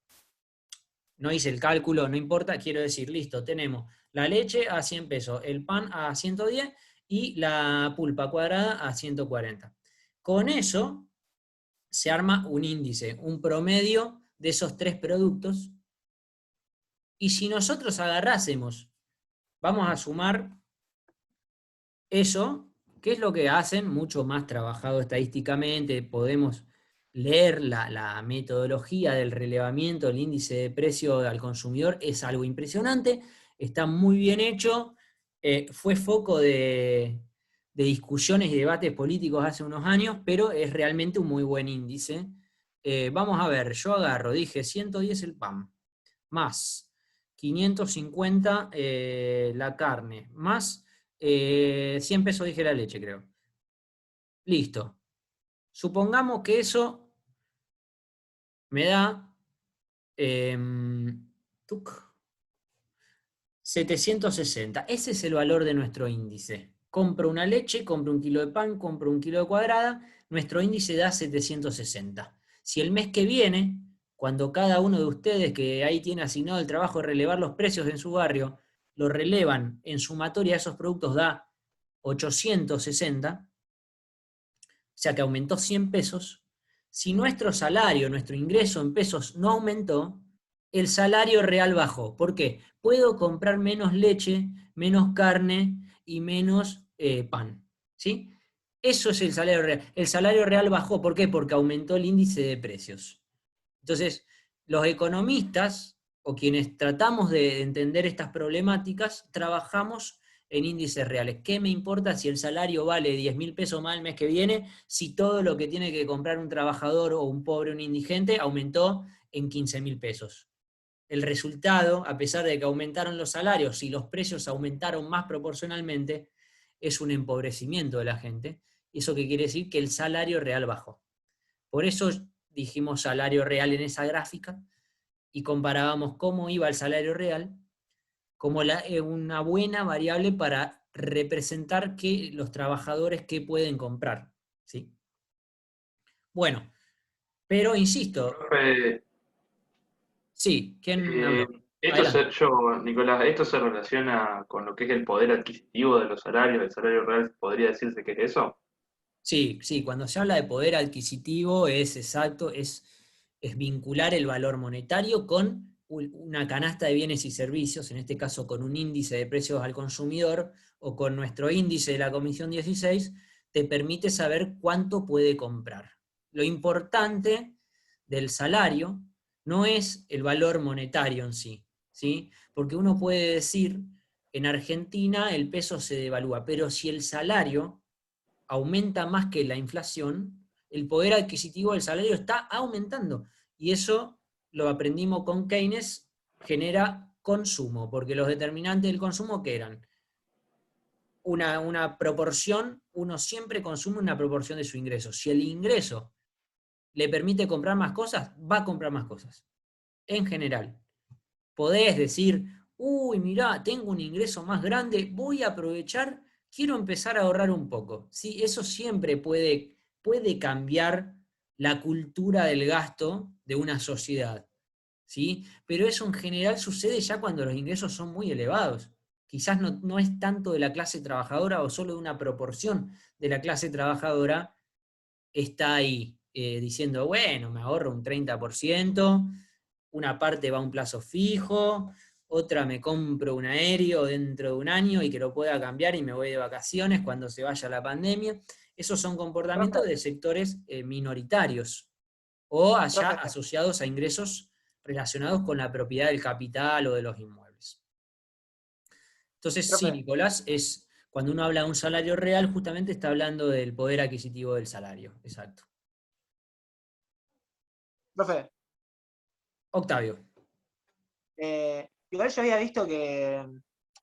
No hice el cálculo, no importa, quiero decir, listo, tenemos la leche a 100 pesos, el pan a 110 y la pulpa cuadrada a 140. Con eso se arma un índice, un promedio de esos tres productos. Y si nosotros agarrásemos, vamos a sumar eso, que es lo que hacen, mucho más trabajado estadísticamente, podemos leer la metodología del relevamiento del índice de precio al consumidor, es algo impresionante, está muy bien hecho, fue foco de discusiones y debates políticos hace unos años, pero es realmente un muy buen índice. Vamos a ver, yo agarro, dije 110 el pan, más 550 la carne, más 100 pesos dije la leche, creo. Listo. Supongamos que eso me da 760. Ese es el valor de nuestro índice. Compro una leche, compro un kilo de pan, compro un kilo de cuadrada, nuestro índice da 760. Si el mes que viene, cuando cada uno de ustedes que ahí tiene asignado el trabajo de relevar los precios en su barrio, lo relevan en sumatoria a esos productos da 860, o sea que aumentó 100 pesos, si nuestro salario, nuestro ingreso en pesos no aumentó, el salario real bajó. ¿Por qué? Puedo comprar menos leche, menos carne y menos pan. ¿Sí? Eso es el salario real. El salario real bajó. ¿Por qué? Porque aumentó el índice de precios. Entonces, los economistas, o quienes tratamos de entender estas problemáticas, trabajamos en índices reales. ¿Qué me importa si el salario vale 10.000 pesos más el mes que viene, si todo lo que tiene que comprar un trabajador o un pobre, un indigente, aumentó en 15.000 pesos? El resultado, a pesar de que aumentaron los salarios y los precios aumentaron más proporcionalmente, es un empobrecimiento de la gente. ¿Eso qué quiere decir? Que el salario real bajó. Por eso dijimos salario real en esa gráfica y comparábamos cómo iba el salario real como una buena variable para representar que los trabajadores qué pueden comprar. ¿Sí? Bueno, pero insisto. Profe, Sí, ¿quién habló? Nicolás, ¿esto se relaciona con lo que es el poder adquisitivo de los salarios? ¿El salario real podría decirse que es eso? Sí, sí, cuando se habla de poder adquisitivo es exacto, es vincular el valor monetario con una canasta de bienes y servicios, en este caso con un índice de precios al consumidor o con nuestro índice de la Comisión 16, te permite saber cuánto puede comprar. Lo importante del salario no es el valor monetario en sí, ¿sí? Porque uno puede decir, en Argentina el peso se devalúa, pero si el salario aumenta más que la inflación, el poder adquisitivo del salario está aumentando. Y eso lo aprendimos con Keynes, genera consumo, porque los determinantes del consumo, ¿qué eran? Una proporción, uno siempre consume una proporción de su ingreso. Si el ingreso le permite comprar más cosas, va a comprar más cosas. En general. Podés decir, uy, mirá, tengo un ingreso más grande, voy a aprovechar, quiero empezar a ahorrar un poco. ¿Sí? Eso siempre puede cambiar la cultura del gasto de una sociedad. ¿sí? Pero eso en general sucede ya cuando los ingresos son muy elevados. Quizás no es tanto de la clase trabajadora o solo de una proporción de la clase trabajadora está ahí diciendo, bueno, me ahorro un 30%, una parte va a un plazo fijo, otra me compro un aéreo dentro de un año y que lo pueda cambiar y me voy de vacaciones cuando se vaya la pandemia. Esos son comportamientos de sectores minoritarios o allá asociados a ingresos relacionados con la propiedad del capital o de los inmuebles. Entonces, sí, Nicolás, cuando uno habla de un salario real, justamente está hablando del poder adquisitivo del salario. Exacto. Profe. Octavio. Igual yo había visto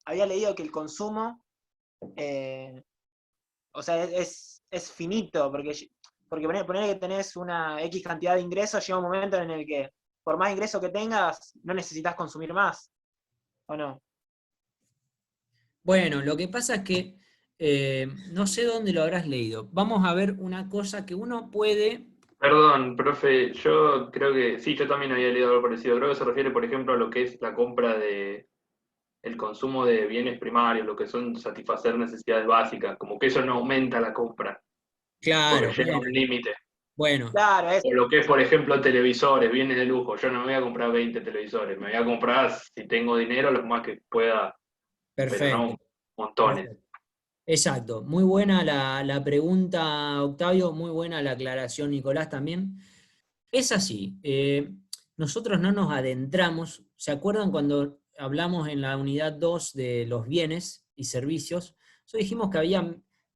había leído que el consumo, o sea, es finito, porque poner que tenés una X cantidad de ingresos, llega un momento en el que por más ingreso que tengas, no necesitas consumir más, ¿o no? Bueno, lo que pasa es que no sé dónde lo habrás leído. Vamos a ver una cosa que uno puede... Perdón, profe, yo creo que sí, yo también había leído algo parecido. Creo que se refiere, por ejemplo, a lo que es la compra el consumo de bienes primarios, lo que son satisfacer necesidades básicas, como que eso no aumenta la compra, Claro, porque llega a un límite. Bueno. Claro, O lo que es, por ejemplo, televisores, bienes de lujo. Yo no me voy a comprar 20 televisores, me voy a comprar, si tengo dinero, los más que pueda, pero no montones. Perfecto. Exacto. Muy buena la pregunta, Octavio, muy buena la aclaración, Nicolás, también. Es así. Nosotros no nos adentramos. ¿Se acuerdan cuando hablamos en la unidad 2 de los bienes y servicios? Nosotros dijimos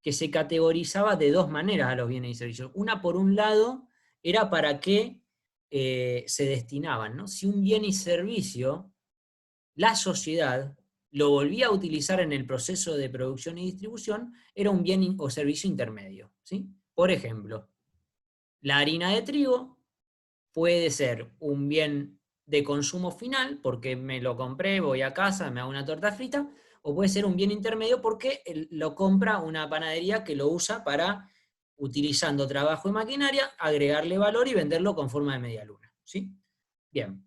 que se categorizaba de dos maneras a los bienes y servicios. Una, por un lado, era para qué se destinaban, ¿no? Si un bien y servicio, la sociedad lo volvía a utilizar en el proceso de producción y distribución, era un bien o servicio intermedio, ¿sí? Por ejemplo, la harina de trigo puede ser un bien de consumo final, porque me lo compré, voy a casa, me hago una torta frita, o puede ser un bien intermedio porque lo compra una panadería que lo usa para, utilizando trabajo y maquinaria, agregarle valor y venderlo con forma de media luna, ¿sí? Bien.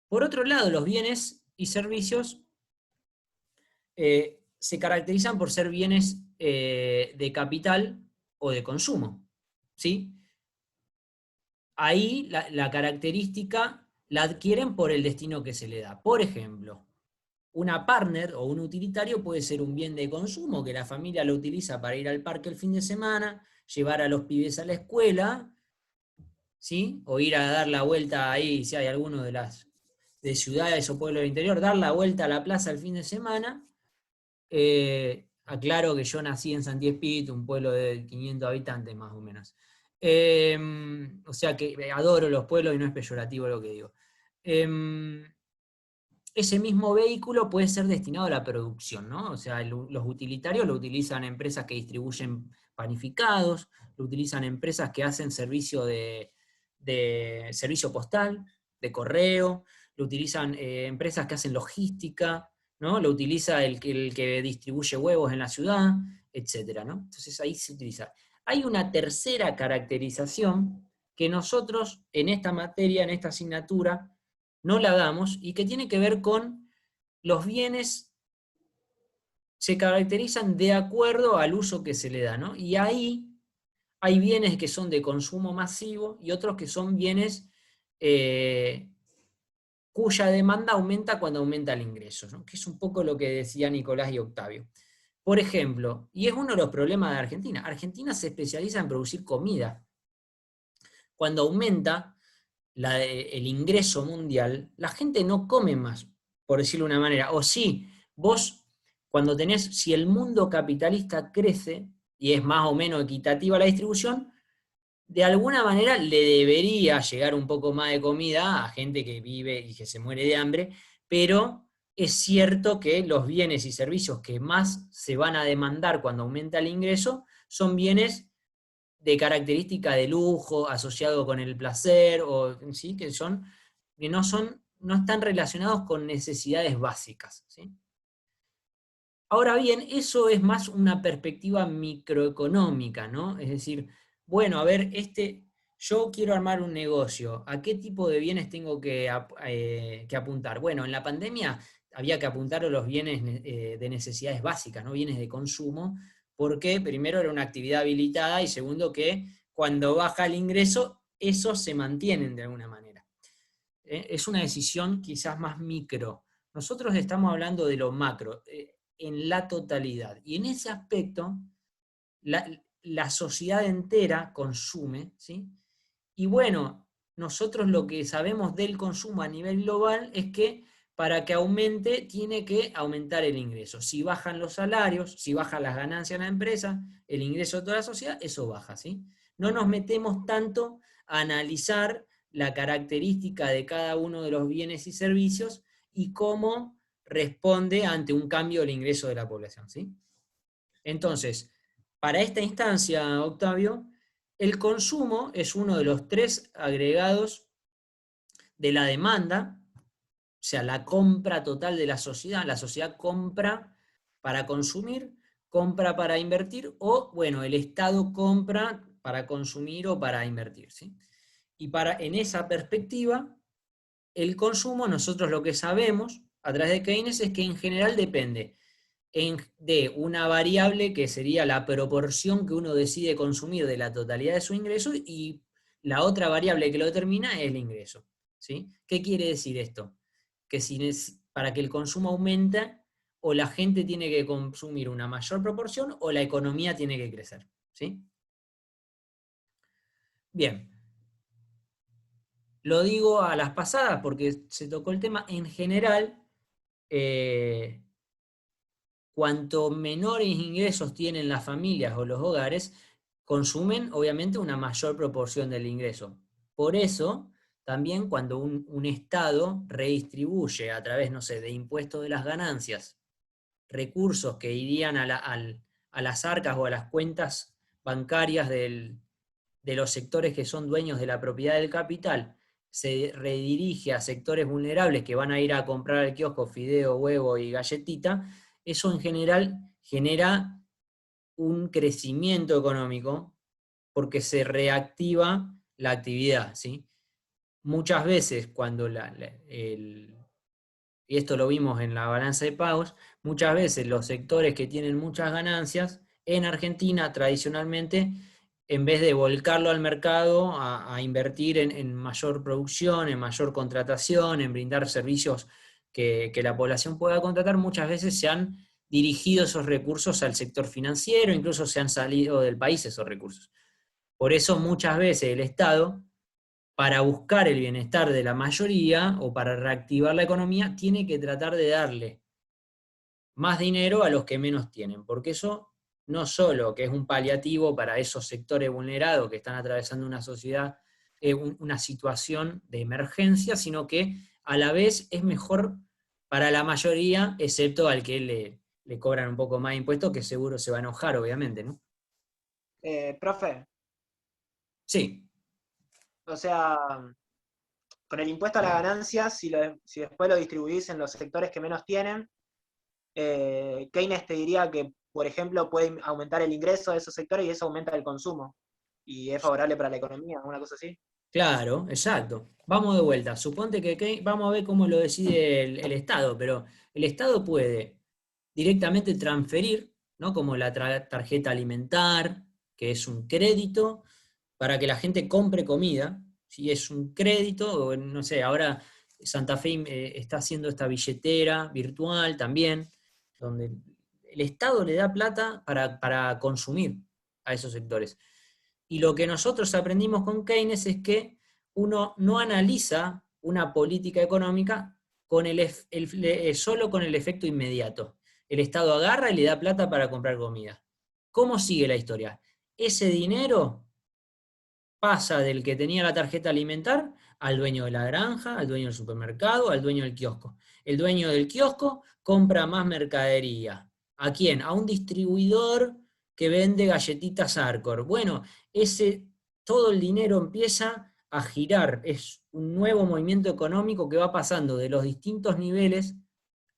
Por otro lado, los bienes y servicios se caracterizan por ser bienes de capital o de consumo, ¿sí? Ahí la característica la adquieren por el destino que se le da. Por ejemplo, una partner o un utilitario puede ser un bien de consumo que la familia lo utiliza para ir al parque el fin de semana, llevar a los pibes a la escuela, ¿sí? O ir a dar la vuelta ahí, si hay alguno de ciudades o pueblos del interior, dar la vuelta a la plaza el fin de semana. Aclaro que yo nací en Santi Espíritu, un pueblo de 500 habitantes más o menos. O sea que adoro los pueblos y no es peyorativo lo que digo. Ese mismo vehículo puede ser destinado a la producción, ¿no? O sea, los utilitarios lo utilizan empresas que distribuyen panificados, lo utilizan empresas que hacen servicio de servicio postal, de correo, lo utilizan empresas que hacen logística, ¿no? Lo utiliza el que distribuye huevos en la ciudad, etcétera, ¿no? Entonces ahí se utiliza. Hay una tercera caracterización que nosotros en esta materia, en esta asignatura, no la damos y que tiene que ver con los bienes se caracterizan de acuerdo al uso que se le da, ¿no? Y ahí hay bienes que son de consumo masivo y otros que son bienes cuya demanda aumenta cuando aumenta el ingreso, ¿no? Que es un poco lo que decía Nicolás y Octavio. Por ejemplo, y es uno de los problemas de Argentina, Argentina se especializa en producir comida. Cuando aumenta el ingreso mundial, la gente no come más, por decirlo de una manera. O sí, vos, cuando si el mundo capitalista crece, y es más o menos equitativa la distribución, de alguna manera le debería llegar un poco más de comida a gente que vive y que se muere de hambre, pero es cierto que los bienes y servicios que más se van a demandar cuando aumenta el ingreso son bienes de característica de lujo, asociado con el placer, o, ¿sí? que no están relacionados con necesidades básicas, ¿sí? Ahora bien, eso es más una perspectiva microeconómica, ¿no? Es decir, bueno, a ver, yo quiero armar un negocio, ¿a qué tipo de bienes tengo que apuntar? Bueno, en la pandemia había que apuntar a los bienes de necesidades básicas, ¿no? Bienes de consumo, porque primero era una actividad habilitada y segundo que cuando baja el ingreso, esos se mantienen de alguna manera. Es una decisión quizás más micro. Nosotros estamos hablando de lo macro, en la totalidad. Y en ese aspecto, la sociedad entera consume, ¿sí? Y bueno, nosotros lo que sabemos del consumo a nivel global es que para que aumente, tiene que aumentar el ingreso. Si bajan los salarios, si bajan las ganancias en la empresa, el ingreso de toda la sociedad, eso baja, ¿sí? No nos metemos tanto a analizar la característica de cada uno de los bienes y servicios y cómo responde ante un cambio del ingreso de la población, ¿sí? Entonces, para esta instancia, Octavio, el consumo es uno de los 3 agregados de la demanda, o sea, la compra total de la sociedad compra para consumir, compra para invertir, o, bueno, el Estado compra para consumir o para invertir, ¿sí? Y en esa perspectiva, el consumo, nosotros lo que sabemos a través de Keynes es que en general depende de una variable que sería la proporción que uno decide consumir de la totalidad de su ingreso, y la otra variable que lo determina es el ingreso, ¿sí? ¿Qué quiere decir esto? Que para que el consumo aumente, o la gente tiene que consumir una mayor proporción o la economía tiene que crecer, ¿sí? Bien. Lo digo a las pasadas porque se tocó el tema. En general, cuanto menores ingresos tienen las familias o los hogares, consumen obviamente una mayor proporción del ingreso. Por eso, también cuando un Estado redistribuye a través, no sé, de impuestos de las ganancias, recursos que irían a las arcas o a las cuentas bancarias de los sectores que son dueños de la propiedad del capital, se redirige a sectores vulnerables que van a ir a comprar al kiosco fideo, huevo y galletita, eso en general genera un crecimiento económico porque se reactiva la actividad, ¿sí? Muchas veces cuando y esto lo vimos en la balanza de pagos, muchas veces los sectores que tienen muchas ganancias en Argentina tradicionalmente, en vez de volcarlo al mercado, a invertir en mayor producción, en mayor contratación, en brindar servicios que la población pueda contratar, muchas veces se han dirigido esos recursos al sector financiero, incluso se han salido del país esos recursos. Por eso muchas veces el Estado, para buscar el bienestar de la mayoría o para reactivar la economía, tiene que tratar de darle más dinero a los que menos tienen, porque eso no solo que es un paliativo para esos sectores vulnerados que están atravesando una sociedad, una situación de emergencia, sino que a la vez es mejor para la mayoría, excepto al que le cobran un poco más de impuestos, que seguro se va a enojar, obviamente, ¿no? Profe, Sí. o sea, con el impuesto a la ganancia, si después lo distribuís en los sectores que menos tienen, Keynes te diría que, por ejemplo, puede aumentar el ingreso de esos sectores y eso aumenta el consumo. Y es favorable para la economía, una cosa así. Claro, exacto. Vamos de vuelta. Suponte que vamos a ver cómo lo decide el Estado, pero el Estado puede directamente transferir, ¿no? Como la tarjeta alimentar, que es un crédito para que la gente compre comida. Si es un crédito, o no sé, ahora Santa Fe está haciendo esta billetera virtual también, donde el Estado le da plata para consumir a esos sectores. Y lo que nosotros aprendimos con Keynes es que uno no analiza una política económica solo con el efecto inmediato. El Estado agarra y le da plata para comprar comida. ¿Cómo sigue la historia? Ese dinero pasa del que tenía la tarjeta alimentar al dueño de la granja, al dueño del supermercado, al dueño del kiosco. El dueño del kiosco compra más mercadería. ¿A quién? A un distribuidor que vende galletitas Arcor. Bueno, todo el dinero empieza a girar. Es un nuevo movimiento económico que va pasando de los distintos niveles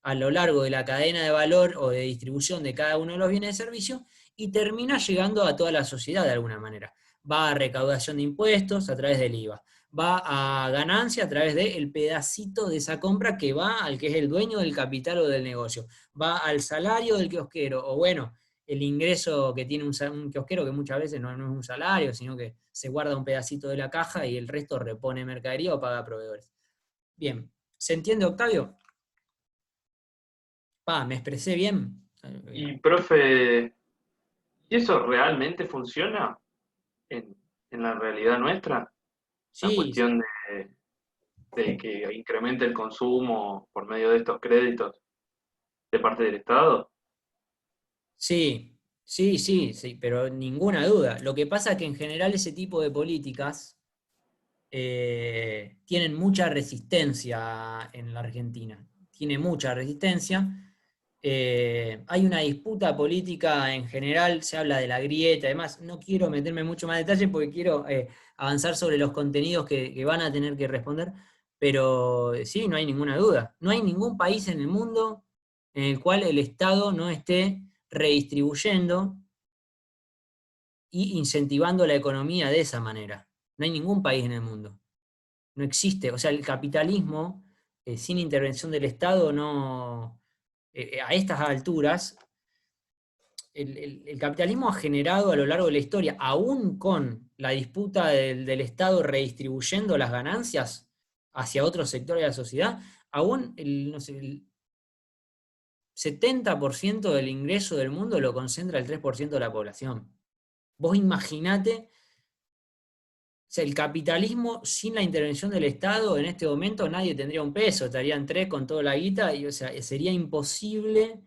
a lo largo de la cadena de valor o de distribución de cada uno de los bienes y servicios, y termina llegando a toda la sociedad de alguna manera. Va a recaudación de impuestos a través del IVA, va a ganancia a través del pedacito de esa compra que va al que es el dueño del capital o del negocio, va al salario del kiosquero, o bueno, el ingreso que tiene un kiosquero, que muchas veces no es un salario, sino que se guarda un pedacito de la caja y el resto repone mercadería o paga proveedores. Bien, ¿se entiende, Octavio? ¿Me expresé bien? Y, profe, ¿y eso realmente funciona en la realidad nuestra? La Sí, cuestión de que incremente el consumo por medio de estos créditos de parte del Estado. sí, sí, pero ninguna duda. Lo que pasa es que en general ese tipo de políticas tienen mucha resistencia en la Argentina. Tiene mucha resistencia. Hay una disputa política en general, se habla de la grieta, además no quiero meterme mucho más detalle porque quiero avanzar sobre los contenidos que van a tener que responder, pero sí, no hay ninguna duda. No hay ningún país en el mundo en el cual el Estado no esté redistribuyendo y incentivando la economía de esa manera. No hay ningún país en el mundo. No existe. O sea, el capitalismo sin intervención del Estado no... a estas alturas, el capitalismo ha generado a lo largo de la historia, aún con la disputa del Estado redistribuyendo las ganancias hacia otros sectores de la sociedad, aún no sé, el 70% del ingreso del mundo lo concentra el 3% de la población. Vos imaginate, o sea, el capitalismo sin la intervención del Estado, en este momento nadie tendría un peso, estarían tres con toda la guita, y o sea, sería imposible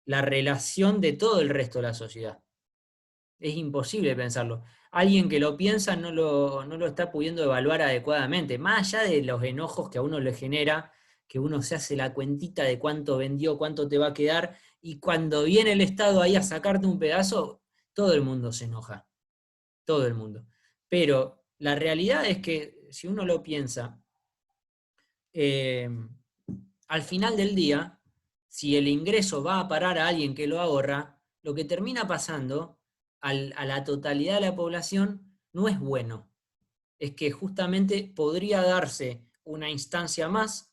la relación de todo el resto de la sociedad. Es imposible pensarlo. Alguien que lo piensa no lo está pudiendo evaluar adecuadamente, más allá de los enojos que a uno le genera, que uno se hace la cuentita de cuánto vendió, cuánto te va a quedar, y cuando viene el Estado ahí a sacarte un pedazo, todo el mundo se enoja. Todo el mundo. Pero la realidad es que, si uno lo piensa, al final del día, si el ingreso va a parar a alguien que lo ahorra, lo que termina pasando a la totalidad de la población no es bueno. Es que justamente podría darse una instancia más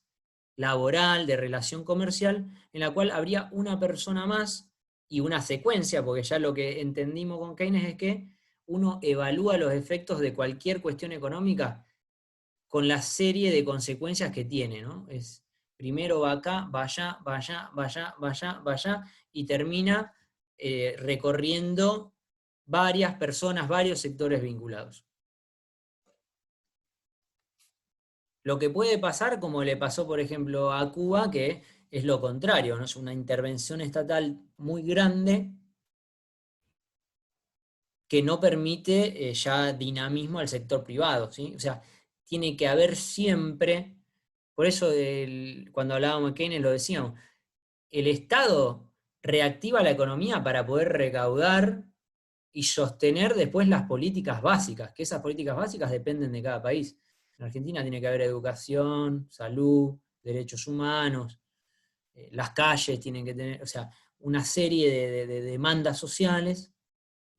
laboral, de relación comercial, en la cual habría una persona más y una secuencia, porque ya lo que entendimos con Keynes es que uno evalúa los efectos de cualquier cuestión económica con la serie de consecuencias que tiene, ¿no? Es primero va acá, va allá, va allá, va allá, va allá, va allá, y termina recorriendo varias personas, varios sectores vinculados. Lo que puede pasar, como le pasó, por ejemplo, a Cuba, que es lo contrario, ¿no? Es una intervención estatal muy grande que no permite ya dinamismo al sector privado, ¿sí? O sea, tiene que haber siempre, por eso cuando hablábamos de Keynes lo decíamos, el Estado reactiva la economía para poder recaudar y sostener después las políticas básicas, que esas políticas básicas dependen de cada país. En Argentina tiene que haber educación, salud, derechos humanos, las calles tienen que tener, o sea, una serie de demandas sociales,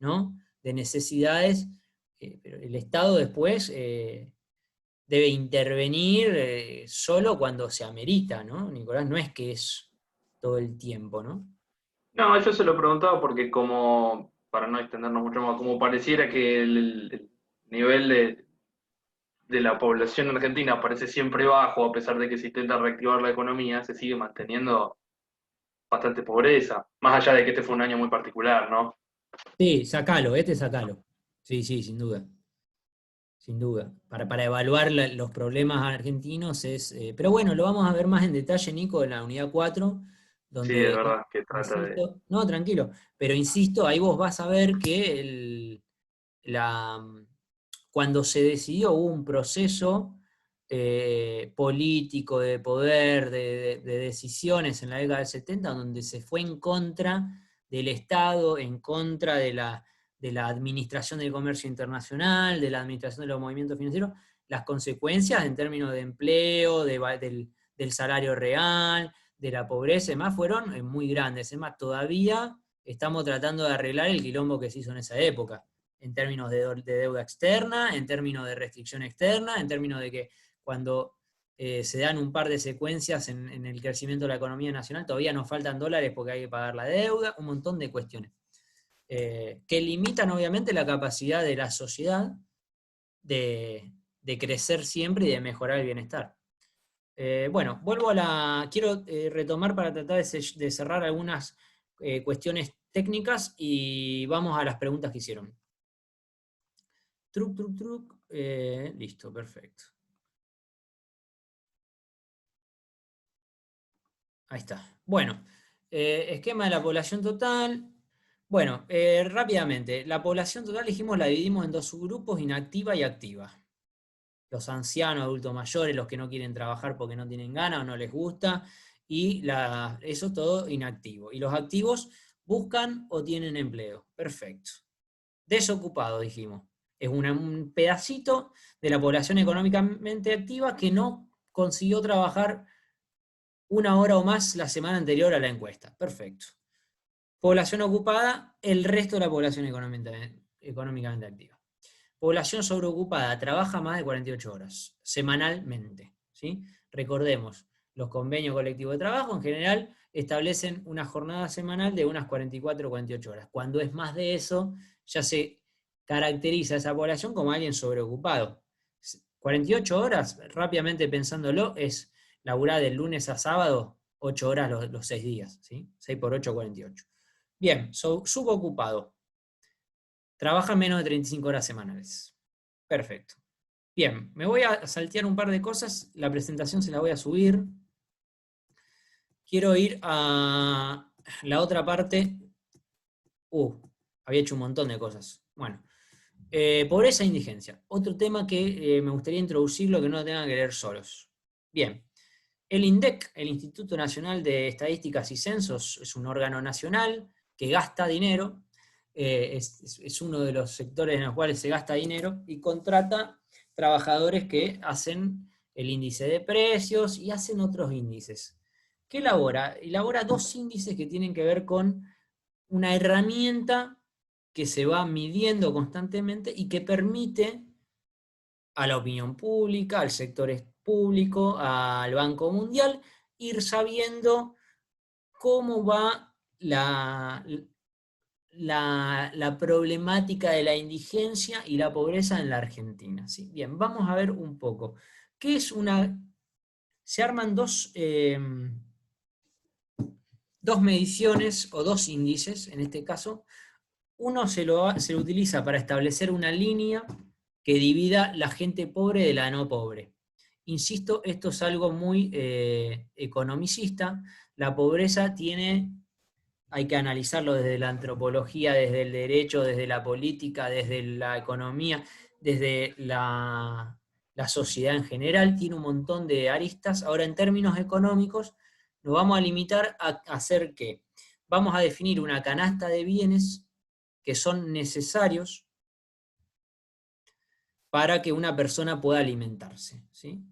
¿no? De necesidades, pero el Estado después debe intervenir solo cuando se amerita, ¿no? Nicolás, no es que es todo el tiempo, ¿no? No, yo se lo preguntaba porque como, para no extendernos mucho más, como pareciera que el nivel de la población argentina parece siempre bajo, a pesar de que se intenta reactivar la economía, se sigue manteniendo bastante pobreza, más allá de que este fue un año muy particular, ¿no? Sí, sacalo, sacalo. Sí, sin duda. Sin duda. Para evaluar los problemas argentinos es... pero bueno, lo vamos a ver más en detalle, Nico, en la unidad 4, Sí, donde... es verdad que trata de... Insisto, no, tranquilo, pero insisto, ahí vos vas a ver que cuando se decidió hubo un proceso político, de poder, de decisiones en la década del 70, donde se fue en contra del Estado, en contra de la administración del comercio internacional, de la administración de los movimientos financieros, las consecuencias en términos de empleo, del salario real, de la pobreza, y demás, fueron muy grandes. Es más, todavía estamos tratando de arreglar el quilombo que se hizo en esa época, en términos de deuda externa, en términos de restricción externa, en términos de que cuando se dan un par de secuencias en el crecimiento de la economía nacional, todavía nos faltan dólares porque hay que pagar la deuda, un montón de cuestiones. Que limitan obviamente la capacidad de la sociedad de crecer siempre y de mejorar el bienestar. Bueno, quiero retomar para tratar de cerrar algunas cuestiones técnicas y vamos a las preguntas que hicieron. Listo, perfecto. Ahí está. Bueno, esquema de la población total. Bueno, rápidamente, la población total, dijimos, la dividimos en dos subgrupos, inactiva y activa. Los ancianos, adultos mayores, los que no quieren trabajar porque no tienen ganas o no les gusta, y eso todo inactivo. Y los activos buscan o tienen empleo. Perfecto. Desocupado, dijimos. Es un pedacito de la población económicamente activa que no consiguió trabajar 1 hora o más la semana anterior a la encuesta. Perfecto. Población ocupada, el resto de la población económicamente activa. Población sobreocupada, trabaja más de 48 horas, semanalmente, ¿sí? Recordemos, los convenios colectivos de trabajo en general establecen una jornada semanal de unas 44 o 48 horas. Cuando es más de eso, ya se caracteriza a esa población como alguien sobreocupado. 48 horas, rápidamente pensándolo, es laburar de lunes a sábado, 8 horas los 6 días, ¿sí? 6 por 8, 48. Bien, subocupado. Trabaja menos de 35 horas semanales. Perfecto. Bien, me voy a saltear un par de cosas. La presentación se la voy a subir. Quiero ir a la otra parte. Había hecho un montón de cosas. Bueno, pobreza e indigencia. Otro tema que me gustaría introducirlo que no lo tengan que leer solos. Bien, el INDEC, el Instituto Nacional de Estadísticas y Censos, es un órgano nacional que gasta dinero. Es uno de los sectores en los cuales se gasta dinero y contrata trabajadores que hacen el índice de precios y hacen otros índices. ¿Qué elabora? Elabora 2 índices que tienen que ver con una herramienta que se va midiendo constantemente y que permite a la opinión pública, al sector público, al Banco Mundial, ir sabiendo cómo va la problemática de la indigencia y la pobreza en la Argentina. ¿Sí? Bien, vamos a ver un poco. ¿Qué es se arman dos mediciones o 2 índices, en este caso. Uno se lo utiliza para establecer una línea que divida la gente pobre de la no pobre. Insisto, esto es algo muy economicista. La pobreza hay que analizarlo desde la antropología, desde el derecho, desde la política, desde la economía, desde la sociedad en general, tiene un montón de aristas. Ahora, en términos económicos, nos vamos a limitar a hacer ¿qué? Vamos a definir una canasta de bienes que son necesarios para que una persona pueda alimentarse, ¿sí?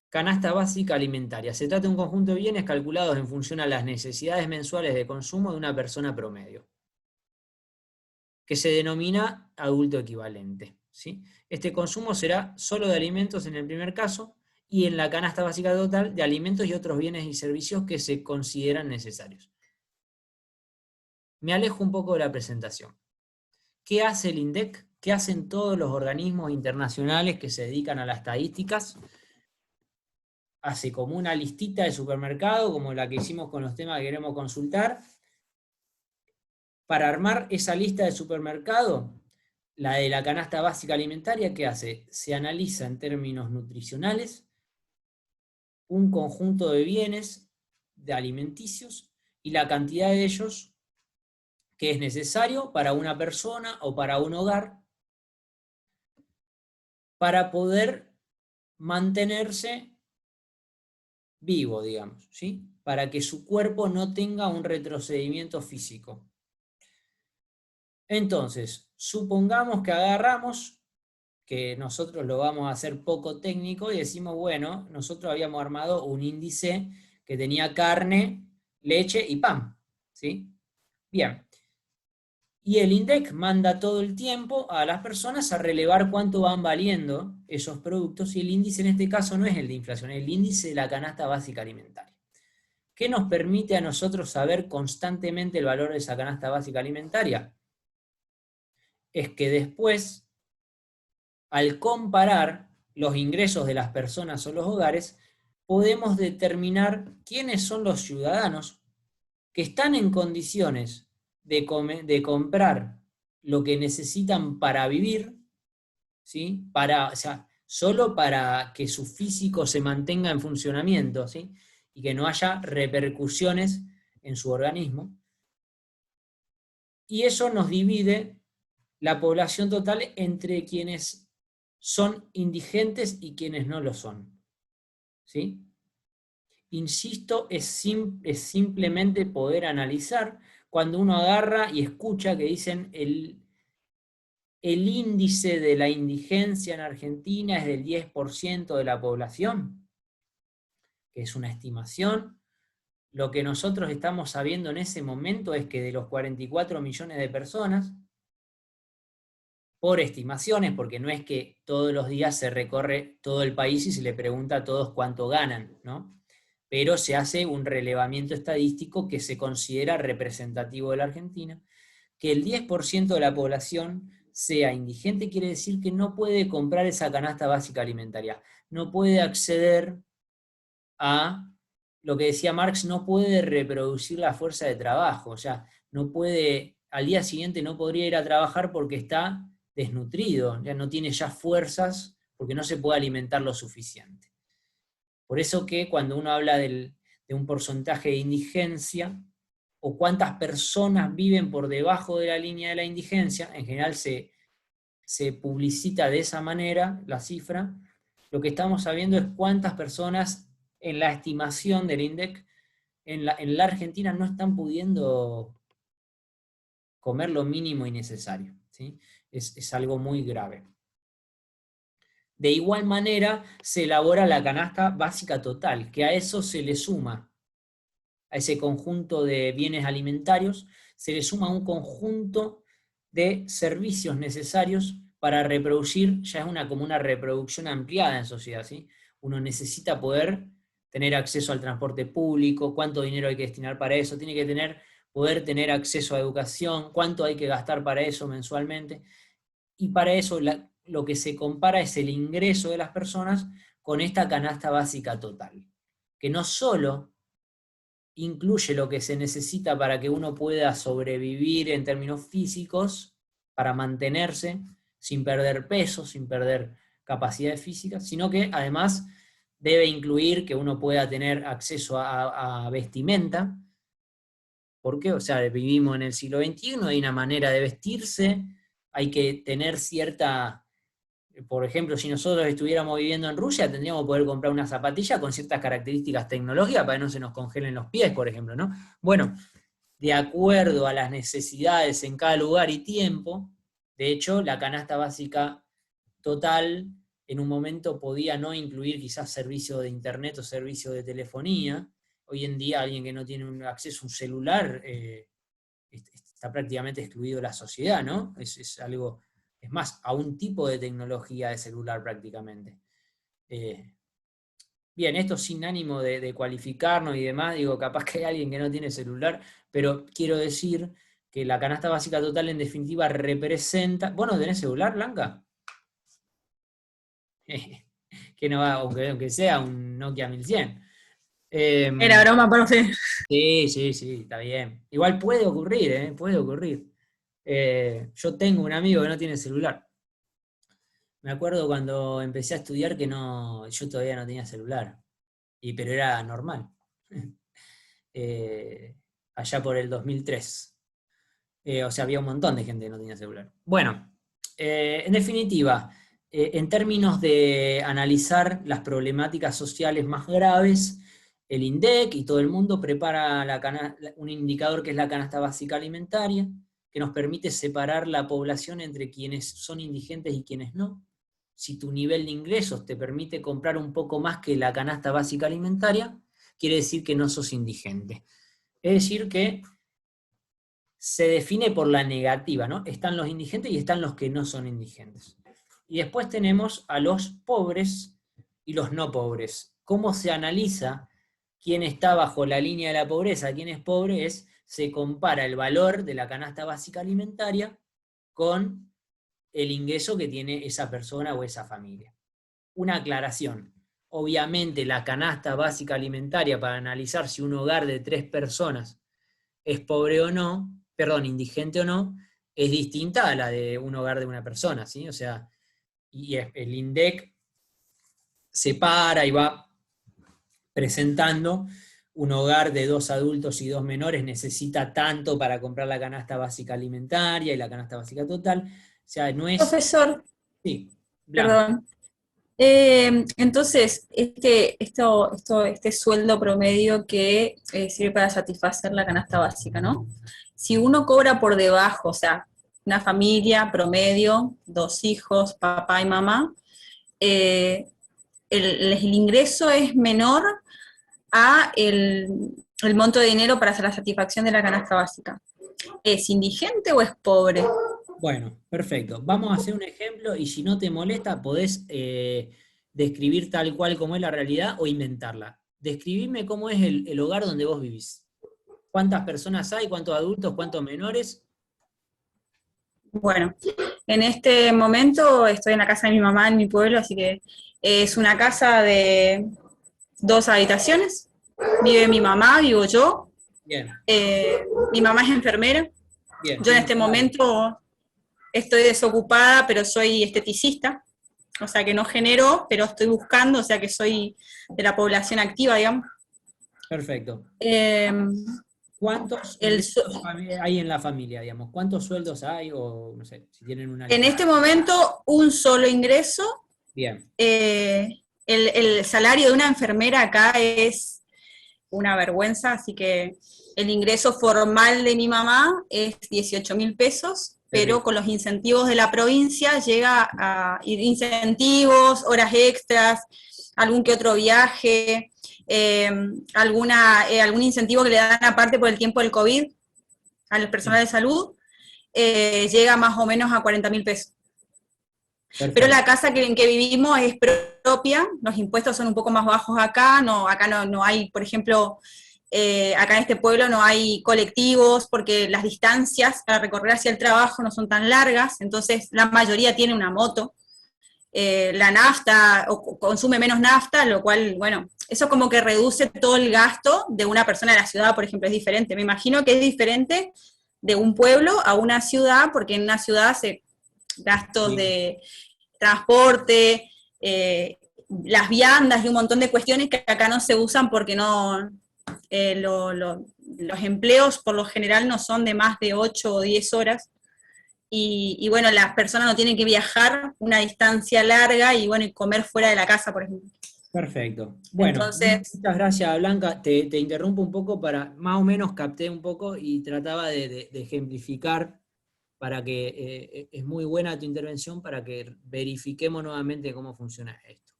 Canasta básica alimentaria. Se trata de un conjunto de bienes calculados en función a las necesidades mensuales de consumo de una persona promedio, que se denomina adulto equivalente, ¿sí? Este consumo será solo de alimentos en el primer caso, y en la canasta básica total de alimentos y otros bienes y servicios que se consideran necesarios. Me alejo un poco de la presentación. ¿Qué hace el INDEC? ¿Qué hacen todos los organismos internacionales que se dedican a las estadísticas? Hace como una listita de supermercado, como la que hicimos con los temas que queremos consultar. Para armar esa lista de supermercado, la de la canasta básica alimentaria, ¿qué hace? Se analiza en términos nutricionales un conjunto de bienes de alimenticios y la cantidad de ellos que es necesario para una persona o para un hogar para poder mantenerse vivo, digamos, ¿sí? Para que su cuerpo no tenga un retrocedimiento físico. Entonces, supongamos que agarramos, que nosotros lo vamos a hacer poco técnico y decimos, bueno, nosotros habíamos armado un índice que tenía carne, leche y pan, ¿sí? Bien. Y el INDEC manda todo el tiempo a las personas a relevar cuánto van valiendo esos productos, y el índice en este caso no es el de inflación, es el índice de la canasta básica alimentaria. ¿Qué nos permite a nosotros saber constantemente el valor de esa canasta básica alimentaria? Es que después, al comparar los ingresos de las personas o los hogares, podemos determinar quiénes son los ciudadanos que están en condiciones de comprar lo que necesitan para vivir, ¿sí? O sea, solo para que su físico se mantenga en funcionamiento, ¿sí? Y que no haya repercusiones en su organismo. Y eso nos divide la población total entre quienes son indigentes y quienes no lo son, ¿sí? Insisto, es simplemente poder analizar cuando uno agarra y escucha que dicen el índice de la indigencia en Argentina es del 10% de la población, que es una estimación. Lo que nosotros estamos sabiendo en ese momento es que de los 44 millones de personas, por estimaciones, porque no es que todos los días se recorre todo el país y se le pregunta a todos cuánto ganan, ¿no? Pero se hace un relevamiento estadístico que se considera representativo de la Argentina. Que el 10% de la población sea indigente quiere decir que no puede comprar esa canasta básica alimentaria, no puede acceder a lo que decía Marx, no puede reproducir la fuerza de trabajo, o sea, no puede, al día siguiente no podría ir a trabajar porque está desnutrido, ya no tiene ya fuerzas porque no se puede alimentar lo suficiente. Por eso que cuando uno habla de un porcentaje de indigencia, o cuántas personas viven por debajo de la línea de la indigencia, en general se publicita de esa manera la cifra, lo que estamos sabiendo es cuántas personas en la estimación del INDEC en la Argentina no están pudiendo comer lo mínimo y necesario, ¿sí? Es algo muy grave. De igual manera se elabora la canasta básica total, que a eso se le suma, a ese conjunto de bienes alimentarios, se le suma un conjunto de servicios necesarios para reproducir, ya es como una reproducción ampliada en sociedad, ¿sí? Uno necesita poder tener acceso al transporte público, cuánto dinero hay que destinar para eso, tiene que poder tener acceso a educación, cuánto hay que gastar para eso mensualmente, y para eso lo que se compara es el ingreso de las personas con esta canasta básica total, que no solo incluye lo que se necesita para que uno pueda sobrevivir en términos físicos, para mantenerse sin perder peso, sin perder capacidades físicas, sino que además debe incluir que uno pueda tener acceso a vestimenta, porque, o sea, vivimos en el siglo XXI, hay una manera de vestirse, hay que tener cierta... Por ejemplo, si nosotros estuviéramos viviendo en Rusia, tendríamos que poder comprar una zapatilla con ciertas características tecnológicas para que no se nos congelen los pies, por ejemplo, ¿no? Bueno, de acuerdo a las necesidades en cada lugar y tiempo, de hecho, la canasta básica total en un momento podía no incluir quizás servicio de internet o servicio de telefonía. Hoy en día alguien que no tiene acceso a un celular está prácticamente excluido de la sociedad, ¿no? Es algo... Es más, a un tipo de tecnología de celular prácticamente. Bien, esto sin ánimo de cualificarnos y demás, digo, capaz que hay alguien que no tiene celular, pero quiero decir que la canasta básica total en definitiva representa... ¿Vos no tenés celular, Blanca? Que no va, aunque sea un Nokia 1100. Era broma para usted. Sí, está bien. Igual puede ocurrir, puede ocurrir. Yo tengo un amigo que no tiene celular. Me acuerdo cuando empecé a estudiar que yo todavía no tenía celular, pero era normal. Allá por el 2003. O sea, había un montón de gente que no tenía celular. Bueno, en definitiva, en términos de analizar las problemáticas sociales más graves, el INDEC y todo el mundo prepara un indicador que es la canasta básica alimentaria, que nos permite separar la población entre quienes son indigentes y quienes no. Si tu nivel de ingresos te permite comprar un poco más que la canasta básica alimentaria, quiere decir que no sos indigente. Es decir que se define por la negativa, ¿no? Están los indigentes y están los que no son indigentes. Y después tenemos a los pobres y los no pobres. ¿Cómo se analiza quién está bajo la línea de la pobreza, quién es pobre? Se compara el valor de la canasta básica alimentaria con el ingreso que tiene esa persona o esa familia. Una aclaración. Obviamente la canasta básica alimentaria, para analizar si un hogar de 3 personas es pobre o no, indigente o no, es distinta a la de un hogar de una persona, ¿sí? O sea, y el INDEC separa y va presentando un hogar de 2 adultos y 2 menores necesita tanto para comprar la canasta básica alimentaria y la canasta básica total. O sea, no es... Profesor, sí, Blanca. perdón. Entonces, este sueldo promedio que sirve para satisfacer la canasta básica, ¿no? Si uno cobra por debajo, o sea, una familia promedio, 2 hijos, papá y mamá, el ingreso es menor a el monto de dinero para hacer la satisfacción de la canasta básica. ¿Es indigente o es pobre? Bueno, perfecto. Vamos a hacer un ejemplo y si no te molesta podés describir tal cual como es la realidad o inventarla. Describime cómo es el hogar donde vos vivís. ¿Cuántas personas hay? ¿Cuántos adultos? ¿Cuántos menores? Bueno, en este momento estoy en la casa de mi mamá en mi pueblo, así que es una casa de 2 habitaciones. Vive mi mamá, vivo yo. Bien. Mi mamá es enfermera. Bien. Yo en este momento estoy desocupada, pero soy esteticista, o sea que no genero, pero estoy buscando, o sea que soy de la población activa, digamos. Perfecto. ¿Cuántos hay en la familia, digamos? ¿Cuántos sueldos hay? O no sé, si tienen una... En este momento, un solo ingreso. Bien. El salario de una enfermera acá es una vergüenza, así que el ingreso formal de mi mamá es 18.000 pesos, pero con los incentivos de la provincia llega a incentivos, horas extras, algún que otro viaje, algún incentivo que le dan aparte por el tiempo del COVID al personal de salud, llega más o menos a 40.000 pesos. Perfecto. Pero la casa en que vivimos es propia, los impuestos son un poco más bajos acá no hay, por ejemplo, acá en este pueblo no hay colectivos porque las distancias para recorrer hacia el trabajo no son tan largas, entonces la mayoría tiene una moto. La nafta, o consume menos nafta, lo cual, bueno, eso como que reduce todo el gasto de una persona de la ciudad, por ejemplo, es diferente. Me imagino que es diferente de un pueblo a una ciudad, porque en una ciudad gastos de transporte, las viandas y un montón de cuestiones que acá no se usan porque no... los empleos por lo general no son de más de 8 o 10 horas, y bueno, las personas no tienen que viajar una distancia larga y bueno, y comer fuera de la casa, por ejemplo. Perfecto. Bueno, entonces, muchas gracias, Blanca. Te interrumpo un poco para, más o menos capté un poco y trataba de ejemplificar para que, es muy buena tu intervención para que verifiquemos nuevamente cómo funciona esto.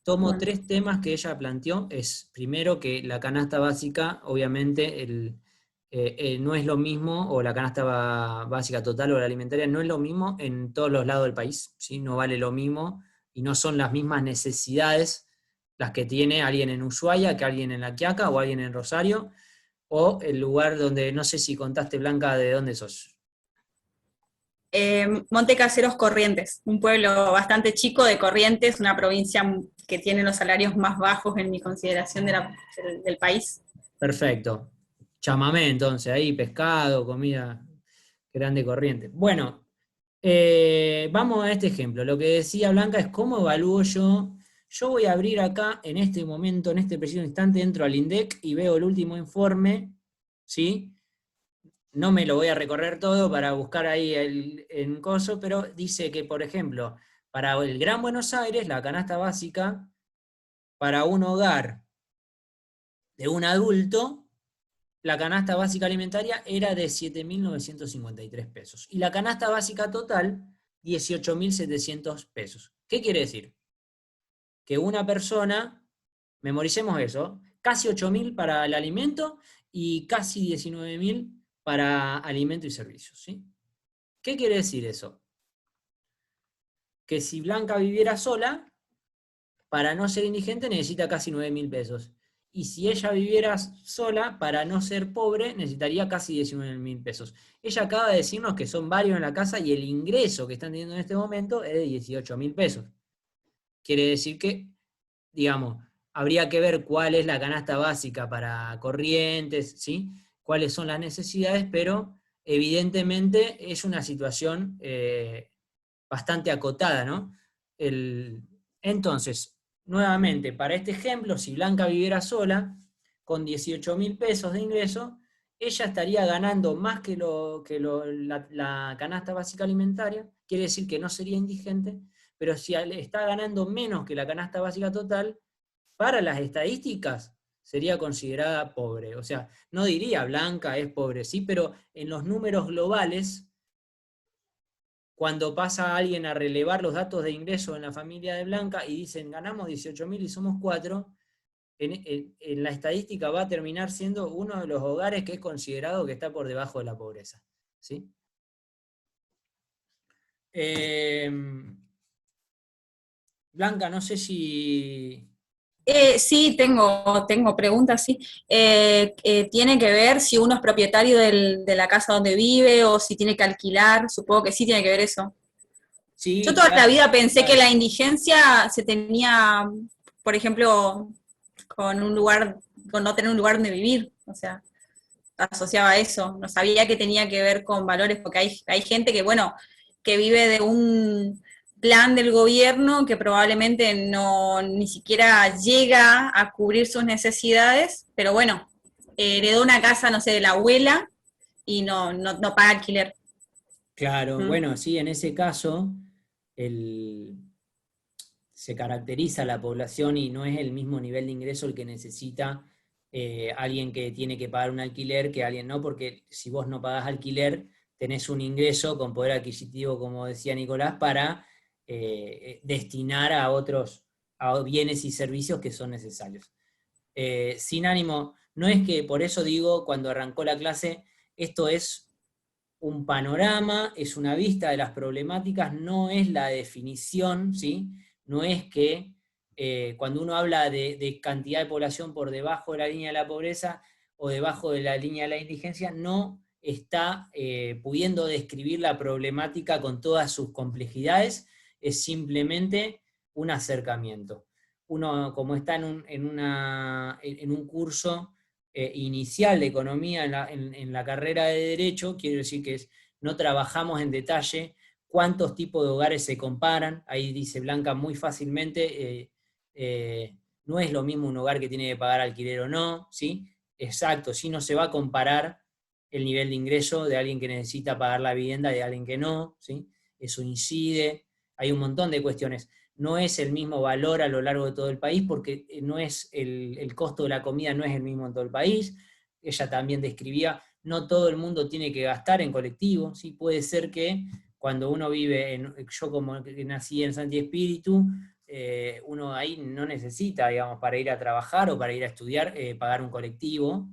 Tomo 3 temas que ella planteó. Es primero que la canasta básica, obviamente, no es lo mismo, o la canasta básica total o la alimentaria no es lo mismo en todos los lados del país, ¿sí? No vale lo mismo y no son las mismas necesidades las que tiene alguien en Ushuaia que alguien en La Quiaca o alguien en Rosario, o el lugar donde, no sé si contaste, Blanca, de dónde sos. Monte Caseros, Corrientes, un pueblo bastante chico de Corrientes, una provincia que tiene los salarios más bajos en mi consideración del país. Perfecto. Chamamé, entonces, ahí pescado, comida grande, Corrientes. Bueno, vamos a este ejemplo. Lo que decía Blanca es cómo evalúo yo. Yo voy a abrir acá, en este momento, en este preciso instante, entro al INDEC y veo el último informe, ¿sí? No me lo voy a recorrer todo para buscar ahí el coso, pero dice que, por ejemplo, para el Gran Buenos Aires, la canasta básica, para un hogar de un adulto, la canasta básica alimentaria era de 7.953 pesos. Y la canasta básica total, 18.700 pesos. ¿Qué quiere decir? Que una persona, memoricemos eso, casi 8.000 para el alimento y casi 19.000 para alimento y servicios, ¿sí? ¿Qué quiere decir eso? Que si Blanca viviera sola, para no ser indigente necesita casi 9.000 pesos. Y si ella viviera sola, para no ser pobre, necesitaría casi 19.000 pesos. Ella acaba de decirnos que son varios en la casa y el ingreso que están teniendo en este momento es de 18.000 pesos. Quiere decir que, digamos, habría que ver cuál es la canasta básica para corrientes, ¿sí? Cuáles son las necesidades, pero evidentemente es una situación bastante acotada, ¿no? Entonces, nuevamente, para este ejemplo, si Blanca viviera sola, con 18.000 pesos de ingreso, ella estaría ganando más que la canasta básica alimentaria, quiere decir que no sería indigente, pero si está ganando menos que la canasta básica total, para las estadísticas sería considerada pobre. O sea, no diría Blanca es pobre, sí, pero en los números globales, cuando pasa alguien a relevar los datos de ingreso en la familia de Blanca y dicen ganamos 18.000 y somos 4, en la estadística va a terminar siendo uno de los hogares que es considerado que está por debajo de la pobreza, ¿sí? Blanca, no sé si... Sí, tengo preguntas, sí. ¿Tiene que ver si uno es propietario de la casa donde vive o si tiene que alquilar? Supongo que sí tiene que ver eso. Sí, Yo toda claro, la vida pensé claro. que la indigencia se tenía, por ejemplo, con no tener un lugar donde vivir, o sea, asociaba a eso. No sabía que tenía que ver con valores, porque hay gente que, bueno, que vive de un plan del gobierno que probablemente ni siquiera llega a cubrir sus necesidades, pero bueno, heredó una casa, no sé, de la abuela y no paga alquiler. Claro, ¿Mm? bueno, sí, en ese caso se caracteriza la población y no es el mismo nivel de ingreso el que necesita alguien que tiene que pagar un alquiler que alguien no, porque si vos no pagás alquiler, tenés un ingreso con poder adquisitivo, como decía Nicolás, para destinar a otros a bienes y servicios que son necesarios. Sin ánimo, no es que, por eso digo, cuando arrancó la clase, esto es un panorama, es una vista de las problemáticas, no es la definición, ¿sí? No es que cuando uno habla de cantidad de población por debajo de la línea de la pobreza o debajo de la línea de la indigencia, no está pudiendo describir la problemática con todas sus complejidades, es simplemente un acercamiento. Uno, como está en un curso inicial de economía en la carrera de Derecho, quiero decir que no trabajamos en detalle cuántos tipos de hogares se comparan, ahí dice Blanca muy fácilmente, no es lo mismo un hogar que tiene que pagar alquiler o no, ¿sí? Exacto, sí, no se va a comparar el nivel de ingreso de alguien que necesita pagar la vivienda de alguien que no, ¿sí? Eso incide, hay un montón de cuestiones. No es el mismo valor a lo largo de todo el país, porque no es el costo de la comida no es el mismo en todo el país. Ella también describía, no todo el mundo tiene que gastar en colectivo, ¿sí? Puede ser que cuando uno vive, yo como que nací en Santi Espíritu, uno ahí no necesita, digamos, para ir a trabajar o para ir a estudiar, pagar un colectivo,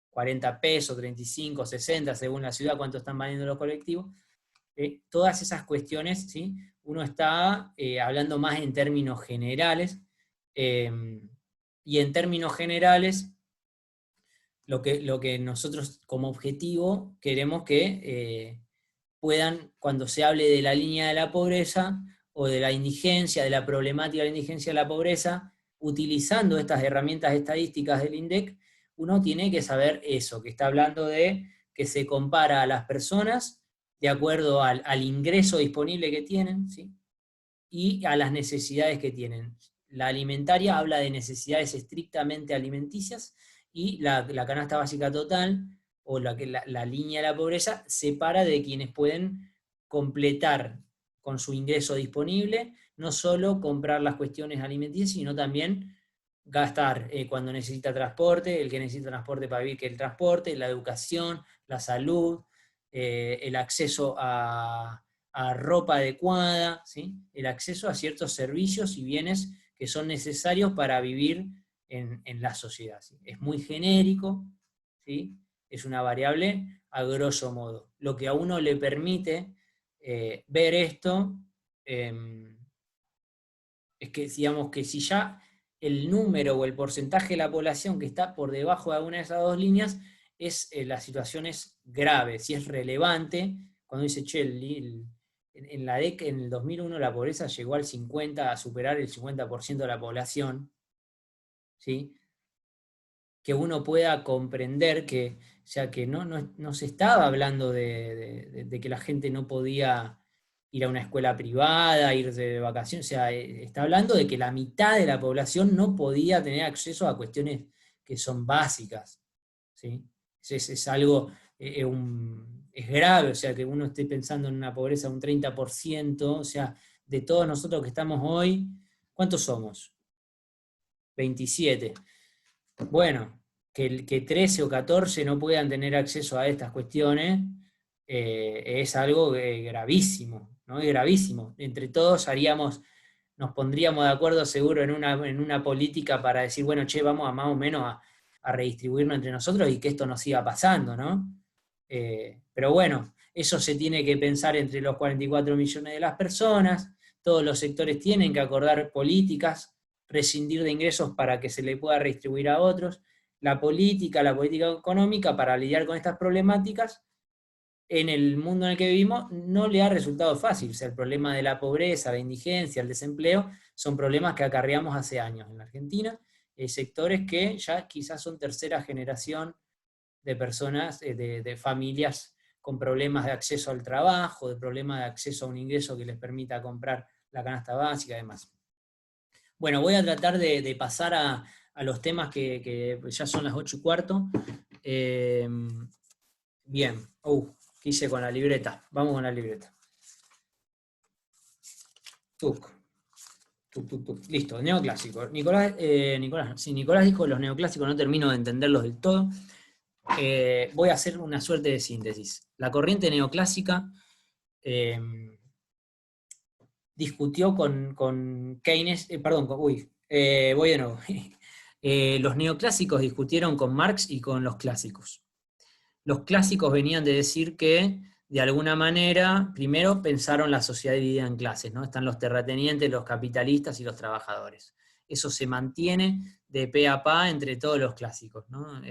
40 pesos, 35, 60, según la ciudad, cuánto están valiendo los colectivos. Todas esas cuestiones, ¿sí? Uno está hablando más en términos generales, y en términos generales, lo que nosotros como objetivo queremos que puedan, cuando se hable de la línea de la pobreza, o de la indigencia, de la problemática de la indigencia de la pobreza, utilizando estas herramientas estadísticas del INDEC, uno tiene que saber eso, que está hablando de que se compara a las personas de acuerdo al ingreso disponible que tienen, ¿sí? Y a las necesidades que tienen. La alimentaria habla de necesidades estrictamente alimenticias y la canasta básica total, o la línea de la pobreza, separa de quienes pueden completar con su ingreso disponible, no solo comprar las cuestiones alimenticias, sino también gastar cuando necesita transporte, el que necesita transporte para vivir, que el transporte, la educación, la salud, el acceso a ropa adecuada, ¿sí? El acceso a ciertos servicios y bienes que son necesarios para vivir en la sociedad, ¿sí? Es muy genérico, ¿sí? Es una variable a grosso modo. Lo que a uno le permite ver esto es que, digamos, que si ya el número o el porcentaje de la población que está por debajo de alguna de esas dos líneas, la situación es grave, si es relevante, cuando dice, che, en el 2001 la pobreza llegó al 50%, a superar el 50% de la población, ¿sí? Que uno pueda comprender que, o sea, que no se estaba hablando de que la gente no podía ir a una escuela privada, ir de vacaciones, o sea, está hablando de que la mitad de la población no podía tener acceso a cuestiones que son básicas, ¿sí? Es algo, es grave, o sea, que uno esté pensando en una pobreza de un 30%, o sea, de todos nosotros que estamos hoy, ¿cuántos somos? 27. Bueno, que 13 o 14 no puedan tener acceso a estas cuestiones es algo gravísimo, ¿no? Es gravísimo. Entre todos nos pondríamos de acuerdo seguro en una política para decir, bueno, che, vamos a más o menos a redistribuirnos entre nosotros y que esto no siga pasando, ¿no? Pero bueno, eso se tiene que pensar entre los 44 millones de las personas, todos los sectores tienen que acordar políticas, prescindir de ingresos para que se le pueda redistribuir a otros, la política económica para lidiar con estas problemáticas, en el mundo en el que vivimos no le ha resultado fácil. O sea, el problema de la pobreza, la indigencia, el desempleo, son problemas que acarreamos hace años en la Argentina, sectores que ya quizás son tercera generación de personas, de familias con problemas de acceso al trabajo, de problemas de acceso a un ingreso que les permita comprar la canasta básica y demás. Bueno, voy a tratar de pasar a los temas que ya son las 8:15. Bien, ¿qué hice con la libreta? Vamos con la libreta. Listo, neoclásico. Nicolás dijo los neoclásicos, no termino de entenderlos del todo. Voy a hacer una suerte de síntesis. La corriente neoclásica discutió con Keynes, voy de nuevo. Los neoclásicos discutieron con Marx y con los clásicos. Los clásicos venían de decir que, de alguna manera, primero pensaron la sociedad dividida en clases, ¿no? Están los terratenientes, los capitalistas y los trabajadores. Eso se mantiene de pe a pa entre todos los clásicos, ¿no?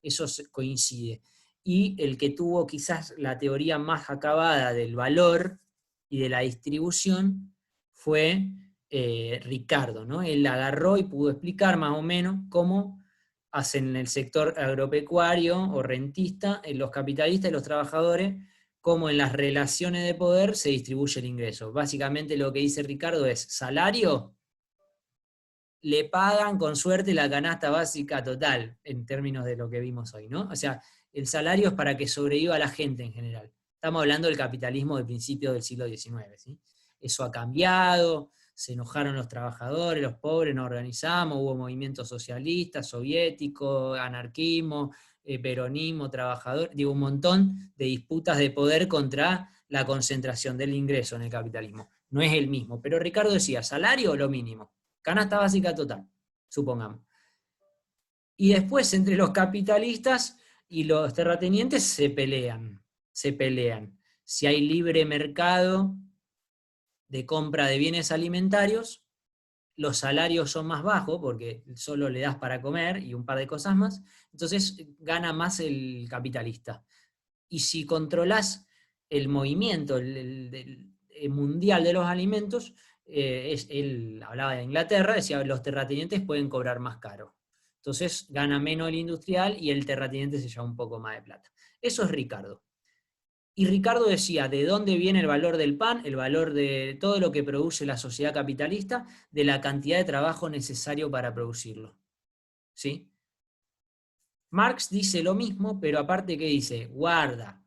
Eso coincide. Y el que tuvo quizás la teoría más acabada del valor y de la distribución fue Ricardo, ¿no? Él agarró y pudo explicar más o menos cómo hacen en el sector agropecuario o rentista, en los capitalistas y los trabajadores, cómo en las relaciones de poder se distribuye el ingreso. Básicamente lo que dice Ricardo es, salario, le pagan con suerte la canasta básica total, en términos de lo que vimos hoy, ¿no? O sea, el salario es para que sobreviva la gente en general. Estamos hablando del capitalismo de principios del siglo XIX, ¿sí? Eso ha cambiado, se enojaron los trabajadores, los pobres, nos organizamos, hubo movimientos socialistas, soviéticos, anarquismo, peronismo, trabajador, digo, un montón de disputas de poder contra la concentración del ingreso en el capitalismo. No es el mismo, pero Ricardo decía, salario lo mínimo, canasta básica total, supongamos. Y después entre los capitalistas y los terratenientes se pelean. Si hay libre mercado de compra de bienes alimentarios, los salarios son más bajos porque solo le das para comer y un par de cosas más, entonces gana más el capitalista. Y si controlás el movimiento el mundial de los alimentos, él hablaba de Inglaterra, decía los terratenientes pueden cobrar más caro. Entonces gana menos el industrial y el terrateniente se lleva un poco más de plata. Eso es Ricardo. Y Ricardo decía, ¿de dónde viene el valor del pan? El valor de todo lo que produce la sociedad capitalista, de la cantidad de trabajo necesario para producirlo. ¿Sí? Marx dice lo mismo, pero aparte, ¿qué dice? Guarda,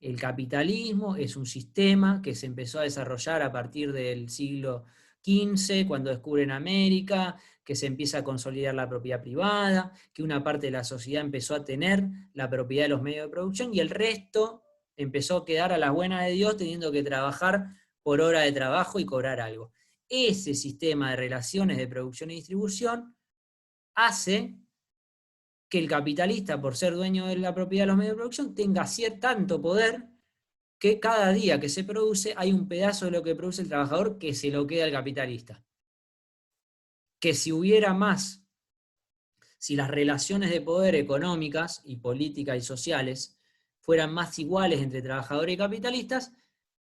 el capitalismo es un sistema que se empezó a desarrollar a partir del siglo XV, cuando descubren América, que se empieza a consolidar la propiedad privada, que una parte de la sociedad empezó a tener la propiedad de los medios de producción y el resto empezó a quedar a las buenas de Dios teniendo que trabajar por hora de trabajo y cobrar algo. Ese sistema de relaciones de producción y distribución hace que el capitalista, por ser dueño de la propiedad de los medios de producción, tenga tanto poder que cada día que se produce hay un pedazo de lo que produce el trabajador que se lo queda al capitalista. Que si hubiera más, si las relaciones de poder económicas y políticas y sociales fueran más iguales entre trabajadores y capitalistas,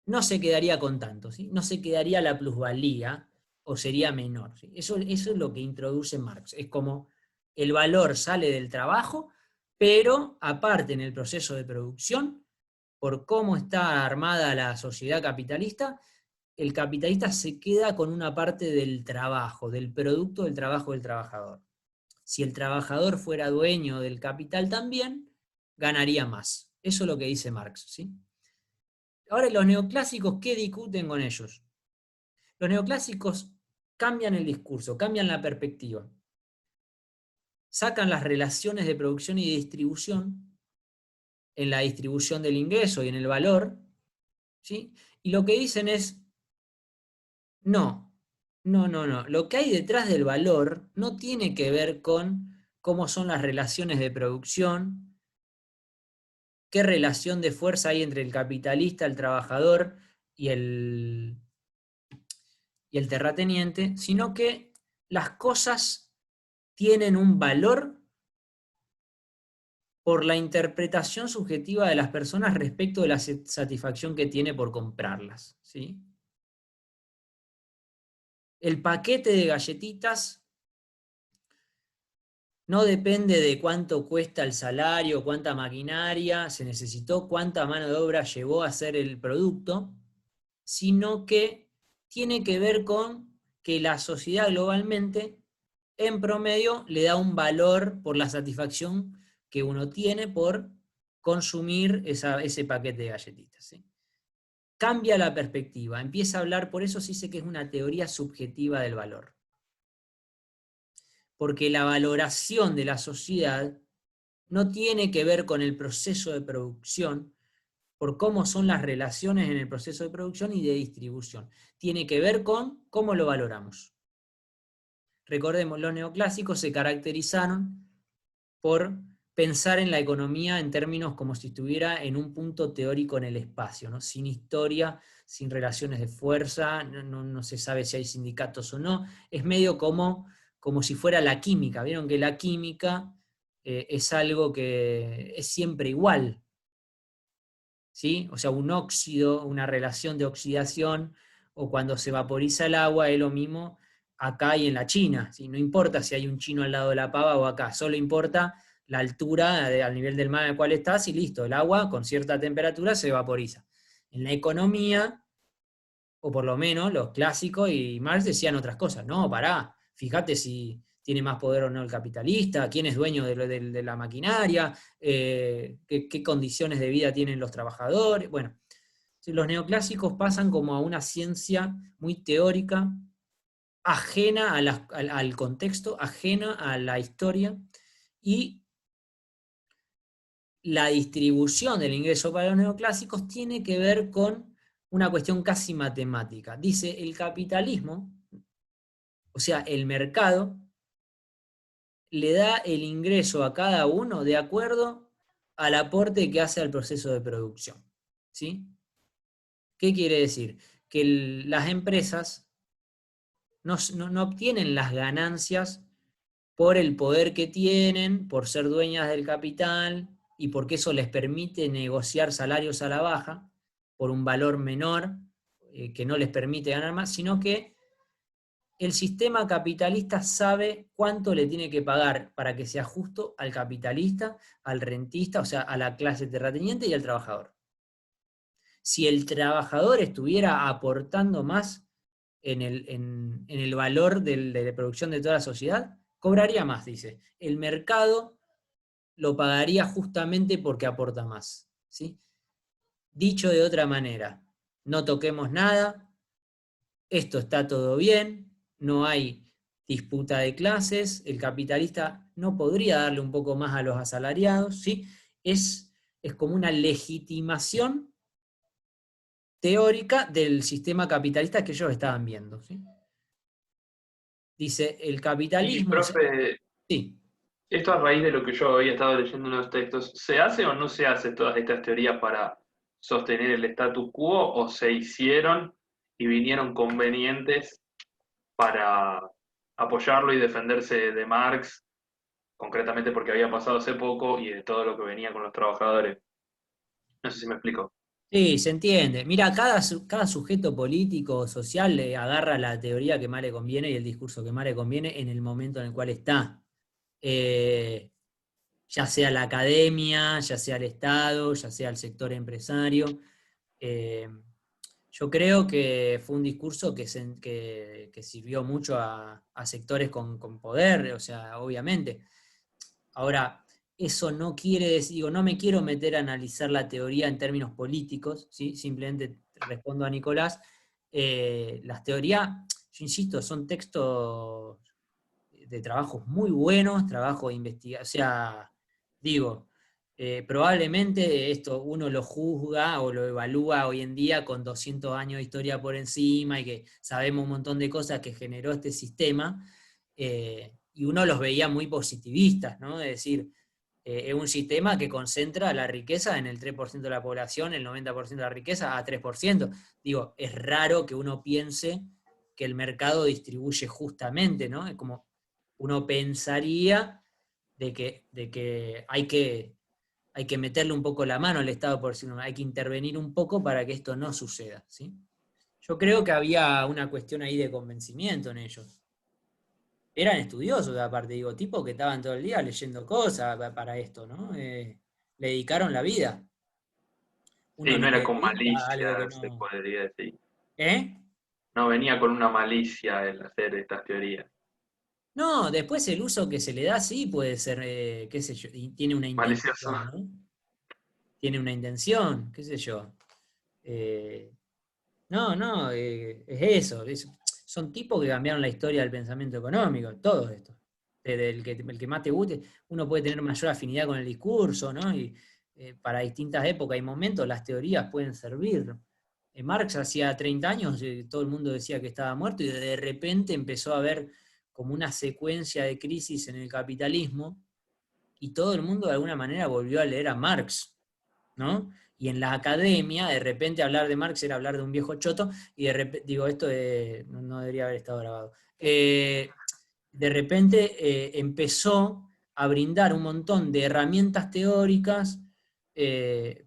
no se quedaría con tanto, ¿sí? No se quedaría la plusvalía o sería menor, ¿sí? Eso es lo que introduce Marx. Es como el valor sale del trabajo, pero aparte en el proceso de producción, por cómo está armada la sociedad capitalista, el capitalista se queda con una parte del trabajo, del producto del trabajo del trabajador. Si el trabajador fuera dueño del capital también, ganaría más. Eso es lo que dice Marx, ¿sí? Ahora, los neoclásicos, ¿qué discuten con ellos? Los neoclásicos cambian el discurso, cambian la perspectiva. Sacan las relaciones de producción y de distribución en la distribución del ingreso y en el valor, ¿sí? Y lo que dicen es, no. Lo que hay detrás del valor no tiene que ver con cómo son las relaciones de producción, qué relación de fuerza hay entre el capitalista, el trabajador y el terrateniente, sino que las cosas tienen un valor por la interpretación subjetiva de las personas respecto de la satisfacción que tiene por comprarlas, ¿sí? El paquete de galletitas no depende de cuánto cuesta el salario, cuánta maquinaria se necesitó, cuánta mano de obra llevó a hacer el producto, sino que tiene que ver con que la sociedad globalmente, en promedio, le da un valor por la satisfacción que uno tiene por consumir ese paquete de galletitas, ¿sí? Cambia la perspectiva, empieza a hablar, por eso se dice que es una teoría subjetiva del valor. Porque la valoración de la sociedad no tiene que ver con el proceso de producción, por cómo son las relaciones en el proceso de producción y de distribución. Tiene que ver con cómo lo valoramos. Recordemos, los neoclásicos se caracterizaron por pensar en la economía en términos como si estuviera en un punto teórico en el espacio, ¿no? Sin historia, sin relaciones de fuerza, no se sabe si hay sindicatos o no. Es medio como si fuera la química. Vieron que la química es algo que es siempre igual, ¿sí? O sea, un óxido, una relación de oxidación, o cuando se vaporiza el agua, es lo mismo acá y en la China, ¿sí? No importa si hay un chino al lado de la pava o acá, solo importa la altura al nivel del mar en el cual estás y listo, el agua con cierta temperatura se vaporiza. En la economía, o por lo menos los clásicos y Marx decían otras cosas. No, pará, fíjate si tiene más poder o no el capitalista, quién es dueño de la maquinaria, qué condiciones de vida tienen los trabajadores. Bueno, los neoclásicos pasan como a una ciencia muy teórica, ajena al contexto, ajena a la historia, y la distribución del ingreso para los neoclásicos tiene que ver con una cuestión casi matemática. Dice, el capitalismo, o sea, el mercado, le da el ingreso a cada uno de acuerdo al aporte que hace al proceso de producción, ¿sí? ¿Qué quiere decir? Que las empresas no obtienen las ganancias por el poder que tienen, por ser dueñas del capital, y porque eso les permite negociar salarios a la baja por un valor menor que no les permite ganar más, sino que el sistema capitalista sabe cuánto le tiene que pagar para que sea justo al capitalista, al rentista, o sea, a la clase terrateniente y al trabajador. Si el trabajador estuviera aportando más en el valor de la producción de toda la sociedad, cobraría más, dice. El mercado lo pagaría justamente porque aporta más, ¿sí? Dicho de otra manera, no toquemos nada, esto está todo bien, no hay disputa de clases, el capitalista no podría darle un poco más a los asalariados, ¿sí? Es como una legitimación teórica del sistema capitalista que ellos estaban viendo, ¿sí? Dice, el capitalismo... Sí, profe, Sí. Esto a raíz de lo que yo había estado leyendo en los textos, ¿se hace o no se hace todas estas teorías para sostener el status quo o se hicieron y vinieron convenientes para apoyarlo y defenderse de Marx, concretamente porque había pasado hace poco y de todo lo que venía con los trabajadores? No sé si me explico. Sí, se entiende. Mira, cada sujeto político o social le agarra la teoría que más le conviene y el discurso que más le conviene en el momento en el cual está. Ya sea la academia, ya sea el Estado, ya sea el sector empresario. Yo creo que fue un discurso que sirvió mucho a sectores con poder, o sea, obviamente. Ahora, eso no quiere decir, digo, no me quiero meter a analizar la teoría en términos políticos, ¿sí? Simplemente respondo a Nicolás. Las teorías, yo insisto, son textos de trabajos muy buenos, trabajo de investigación, o sea, digo, probablemente esto uno lo juzga o lo evalúa hoy en día con 200 años de historia por encima y que sabemos un montón de cosas que generó este sistema, y uno los veía muy positivistas, ¿no? Es decir, es un sistema que concentra la riqueza en el 3% de la población, el 90% de la riqueza a 3%. Digo, es raro que uno piense que el mercado distribuye justamente, ¿no? Es como uno pensaría de que hay que meterle un poco la mano al Estado, por decirlo, hay que intervenir un poco para que esto no suceda, ¿sí? Yo creo que había una cuestión ahí de convencimiento en ellos. Eran estudiosos, aparte, digo, tipos que estaban todo el día leyendo cosas para esto, ¿no? Le dedicaron la vida. Sí, no era con dedica a algo malicia, que se no. podría decir. ¿Eh? No venía con una malicia el hacer estas teorías. No, después el uso que se le da sí puede ser, qué sé yo, y tiene una Malicioso. intención, ¿no? Tiene una intención, qué sé yo. No, es eso. Son tipos que cambiaron la historia del pensamiento económico, todo esto. Desde el que más te guste, uno puede tener mayor afinidad con el discurso, ¿no? Y para distintas épocas y momentos las teorías pueden servir. Marx hacía 30 años, todo el mundo decía que estaba muerto y de repente empezó a haber como una secuencia de crisis en el capitalismo y todo el mundo de alguna manera volvió a leer a Marx, ¿no? Y en la academia, de repente hablar de Marx era hablar de un viejo choto, y de repente, digo, esto no debería haber estado grabado. De repente empezó a brindar un montón de herramientas teóricas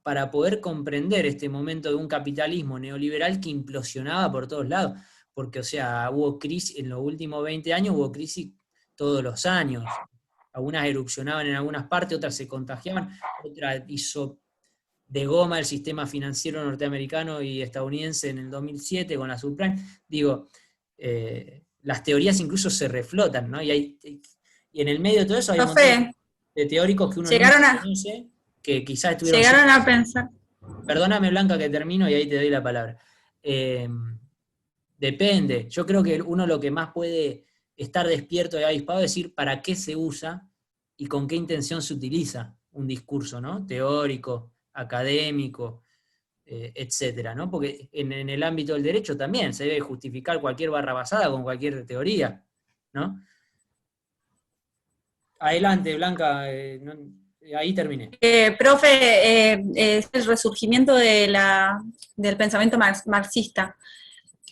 para poder comprender este momento de un capitalismo neoliberal que implosionaba por todos lados. Porque, o sea, hubo crisis, en los últimos 20 años hubo crisis todos los años. Algunas erupcionaban en algunas partes, otras se contagiaban, otras hizo de goma el sistema financiero norteamericano y estadounidense en el 2007 con la subprime. Digo, las teorías incluso se reflotan, ¿no? Y en el medio de todo eso hay un montón de teóricos que uno no conoce, que quizás estuvieron... Llegaron a pensar. Perdóname, Blanca, que termino y ahí te doy la palabra. Depende. Yo creo que uno lo que más puede estar despierto y avispado es decir para qué se usa y con qué intención se utiliza un discurso, ¿no? Teórico, académico, etcétera, ¿no? Porque en el ámbito del derecho también se debe justificar cualquier barra basada con cualquier teoría, ¿no? Adelante, Blanca, ahí terminé. Profe, es el resurgimiento del pensamiento marxista.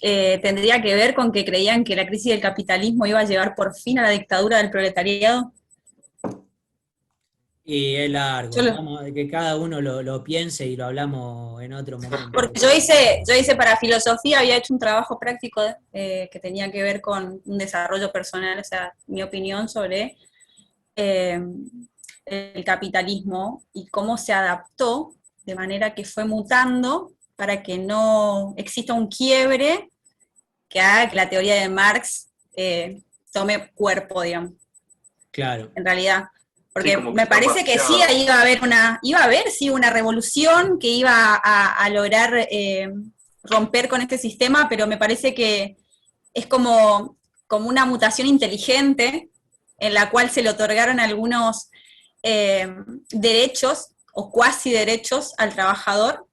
¿Tendría que ver con que creían que la crisis del capitalismo iba a llevar por fin a la dictadura del proletariado? Y es largo, vamos, de que cada uno lo piense y lo hablamos en otro momento. Porque yo hice para filosofía, había hecho un trabajo práctico que tenía que ver con un desarrollo personal, o sea, mi opinión sobre el capitalismo y cómo se adaptó de manera que fue mutando para que no exista un quiebre que haga que la teoría de Marx tome cuerpo, digamos. Claro. En realidad. Porque sí, me parece que sí iba a haber una revolución que iba a lograr romper con este sistema, pero me parece que es como una mutación inteligente en la cual se le otorgaron algunos derechos o cuasi derechos al trabajador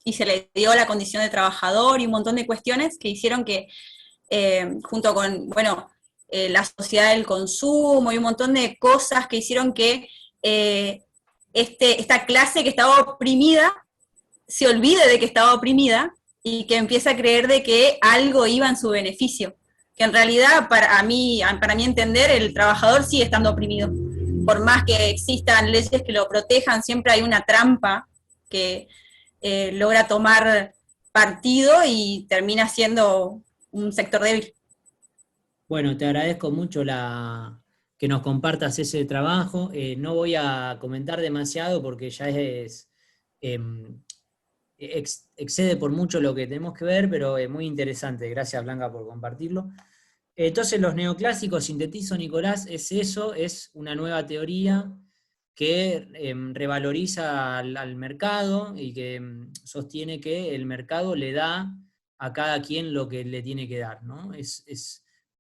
y se le dio la condición de trabajador y un montón de cuestiones que hicieron que junto con, la sociedad del consumo y un montón de cosas que hicieron que esta clase que estaba oprimida se olvide de que estaba oprimida y que empiece a creer de que algo iba en su beneficio. Que en realidad, para mí entender, el trabajador sigue estando oprimido. Por más que existan leyes que lo protejan, siempre hay una trampa que logra tomar partido y termina siendo un sector débil. Bueno, te agradezco mucho que nos compartas ese trabajo. No voy a comentar demasiado porque ya excede por mucho lo que tenemos que ver, pero es muy interesante. Gracias, Blanca, por compartirlo. Entonces, los neoclásicos, sintetizo, Nicolás, es eso, es una nueva teoría que revaloriza al mercado y que sostiene que el mercado le da a cada quien lo que le tiene que dar, ¿no?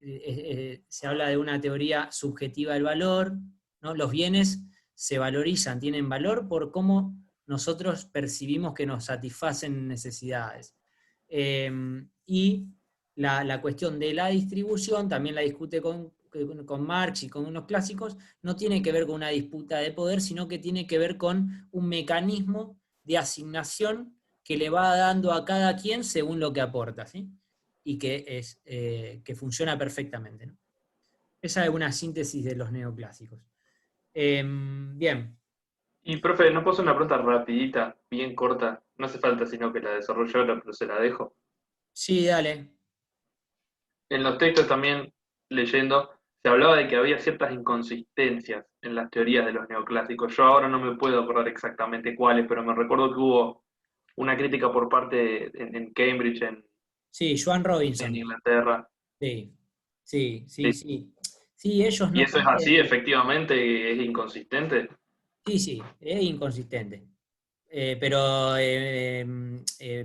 Se habla de una teoría subjetiva del valor, ¿no? Los bienes se valorizan, tienen valor por cómo nosotros percibimos que nos satisfacen necesidades. Y la cuestión de la distribución, también la discute con Marx y con unos clásicos, no tiene que ver con una disputa de poder, sino que tiene que ver con un mecanismo de asignación que le va dando a cada quien según lo que aporta, ¿sí? Y que funciona perfectamente, ¿no? Esa es una síntesis de los neoclásicos. Bien. Y, profe, ¿no puedo hacer una pregunta rapidita, bien corta? No hace falta sino que la desarrolle ahora, pero se la dejo. Sí, dale. En los textos también, leyendo, se hablaba de que había ciertas inconsistencias en las teorías de los neoclásicos. Yo ahora no me puedo acordar exactamente cuáles, pero me recuerdo que hubo una crítica por parte en Cambridge, Sí, Joan Robinson. en Inglaterra. Sí. Sí, Sí. ellos no ¿Y eso es así, quieren- efectivamente, es inconsistente? Sí, es inconsistente. Pero,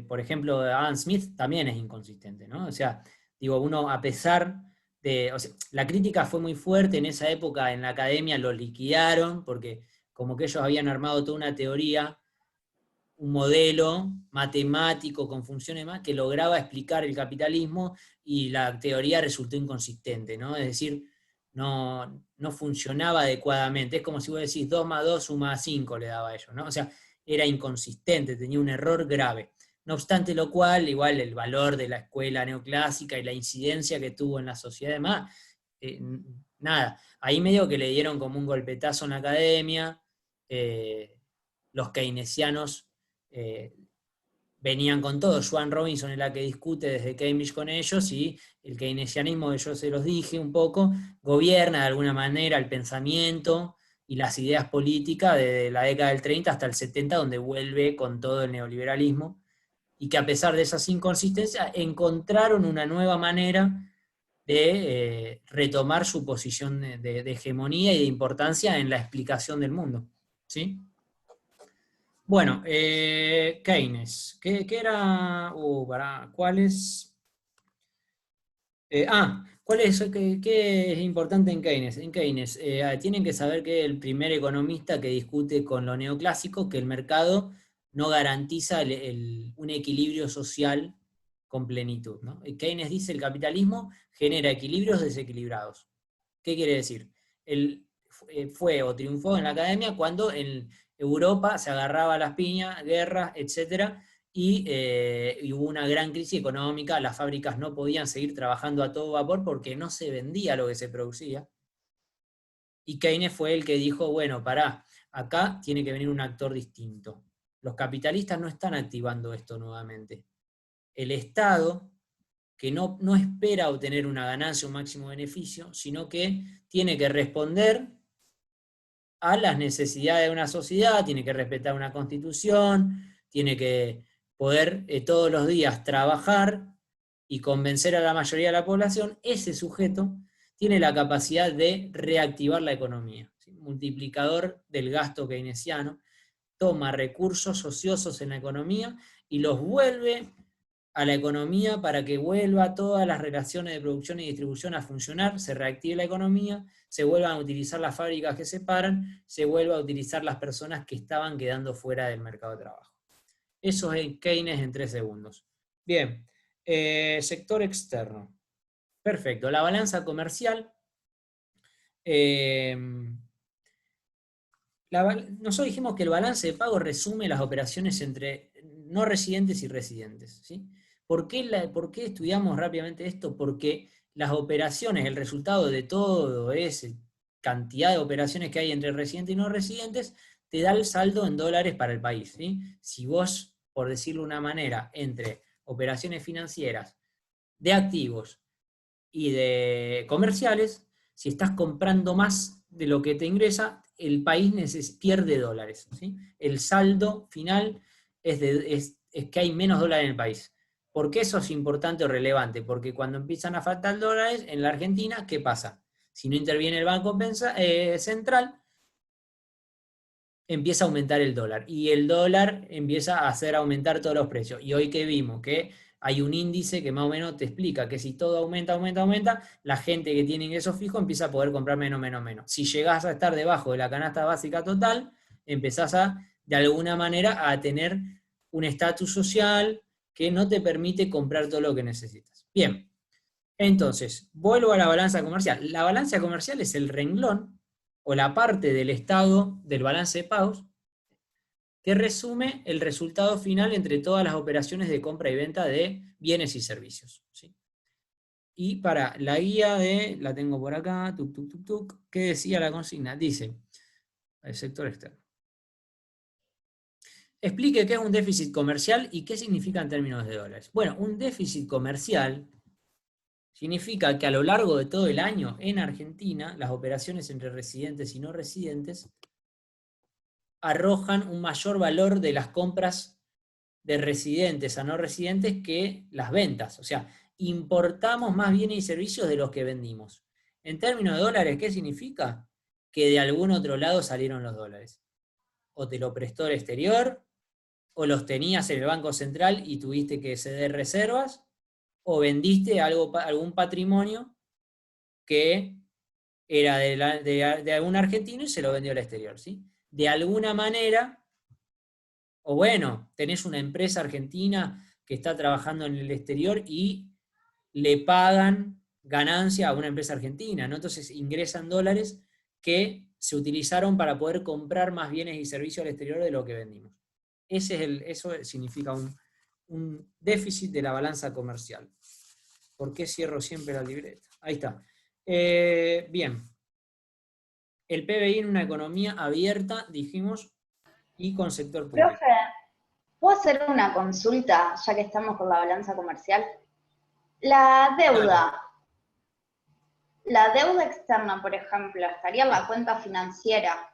por ejemplo, Adam Smith también es inconsistente, ¿no? O sea, digo, uno a pesar de... O sea, la crítica fue muy fuerte en esa época en la academia, lo liquidaron, porque como que ellos habían armado toda una teoría, un modelo matemático con funciones más que lograba explicar el capitalismo y la teoría resultó inconsistente, ¿no? Es decir, no funcionaba adecuadamente. Es como si vos decís 2 más 2 suma 5 le daba a ellos, ¿no? O sea, era inconsistente, tenía un error grave. No obstante lo cual, igual el valor de la escuela neoclásica y la incidencia que tuvo en la sociedad y demás, nada, ahí medio que le dieron como un golpetazo en la academia, los keynesianos venían con todo. Joan Robinson es la que discute desde Cambridge con ellos y el keynesianismo, yo se los dije un poco, gobierna de alguna manera el pensamiento y las ideas políticas desde la década del 30 hasta el 70, donde vuelve con todo el neoliberalismo, y que a pesar de esas inconsistencias encontraron una nueva manera de retomar su posición de hegemonía y de importancia en la explicación del mundo. ¿Sí? Bueno, Keynes. ¿Qué era? ¿Cuáles? ¿Qué es importante en Keynes? En Keynes tienen que saber que el primer economista que discute con lo neoclásico que el mercado no garantiza un equilibrio social con plenitud, ¿no? Keynes dice el capitalismo genera equilibrios desequilibrados. ¿Qué quiere decir? Él fue o triunfó en la academia cuando en Europa se agarraba a las piñas, guerras, etc., y hubo una gran crisis económica, las fábricas no podían seguir trabajando a todo vapor porque no se vendía lo que se producía. Y Keynes fue el que dijo, bueno, acá tiene que venir un actor distinto. Los capitalistas no están activando esto nuevamente. El Estado, que no espera obtener una ganancia, un máximo beneficio, sino que tiene que responder a las necesidades de una sociedad, tiene que respetar una constitución, tiene que poder todos los días trabajar y convencer a la mayoría de la población. Ese sujeto tiene la capacidad de reactivar la economía, ¿sí? Multiplicador del gasto keynesiano, toma recursos ociosos en la economía y los vuelve a la economía para que vuelva todas las relaciones de producción y distribución a funcionar, se reactive la economía, se vuelvan a utilizar las fábricas que se paran, se vuelva a utilizar las personas que estaban quedando fuera del mercado de trabajo. Eso es Keynes en 3 segundos. Bien, sector externo. Perfecto, la balanza comercial Nosotros dijimos que el balance de pago resume las operaciones entre no residentes y residentes, ¿sí? ¿Por qué estudiamos rápidamente esto? Porque las operaciones, el resultado de todo esa cantidad de operaciones que hay entre residentes y no residentes, te da el saldo en dólares para el país, ¿sí? Si vos, por decirlo de una manera, entre operaciones financieras, de activos y de comerciales, si estás comprando más de lo que te ingresa, el país pierde dólares, ¿sí? El saldo final es que hay menos dólares en el país. ¿Por qué eso es importante o relevante? Porque cuando empiezan a faltar dólares en la Argentina, ¿qué pasa? Si no interviene el Banco Central, empieza a aumentar el dólar. Y el dólar empieza a hacer aumentar todos los precios. Y hoy que vimos que hay un índice que más o menos te explica que si todo aumenta, la gente que tiene ingresos fijos empieza a poder comprar menos. Si llegás a estar debajo de la canasta básica total, empezás de alguna manera, a tener un estatus social que no te permite comprar todo lo que necesitas. Bien, entonces, vuelvo a la balanza comercial. La balanza comercial es el renglón o la parte del estado del balance de pagos que resume el resultado final entre todas las operaciones de compra y venta de bienes y servicios, ¿sí? Y para la guía la tengo por acá, ¿qué decía la consigna? Dice, el sector externo. Explique qué es un déficit comercial y qué significa en términos de dólares. Bueno, un déficit comercial significa que a lo largo de todo el año en Argentina, las operaciones entre residentes y no residentes arrojan un mayor valor de las compras de residentes a no residentes que las ventas. O sea, importamos más bienes y servicios de los que vendimos. En términos de dólares, ¿qué significa? Que de algún otro lado salieron los dólares. O te lo prestó el exterior, o los tenías en el Banco Central y tuviste que ceder reservas, o vendiste algún patrimonio que era de algún argentino y se lo vendió al exterior, ¿sí? De alguna manera, o bueno, tenés una empresa argentina que está trabajando en el exterior y le pagan ganancia a una empresa argentina, ¿no? Entonces ingresan dólares que se utilizaron para poder comprar más bienes y servicios al exterior de lo que vendimos. Eso significa un déficit de la balanza comercial. ¿Por qué cierro siempre la libreta? Ahí está. Bien. El PBI en una economía abierta, dijimos, y con sector público. Profe, ¿puedo hacer una consulta, ya que estamos con la balanza comercial? La deuda externa, por ejemplo, ¿estaría en la cuenta financiera?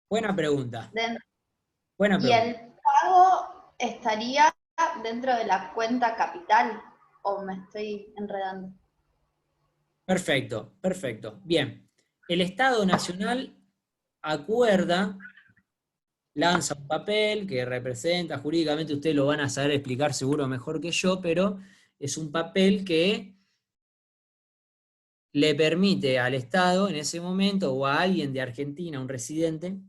Buena pregunta. ¿Y el pago estaría dentro de la cuenta capital? ¿O me estoy enredando? Perfecto, perfecto. Bien. El Estado Nacional acuerda, lanza un papel que representa, jurídicamente ustedes lo van a saber explicar seguro mejor que yo, pero es un papel que le permite al Estado en ese momento, o a alguien de Argentina, un residente,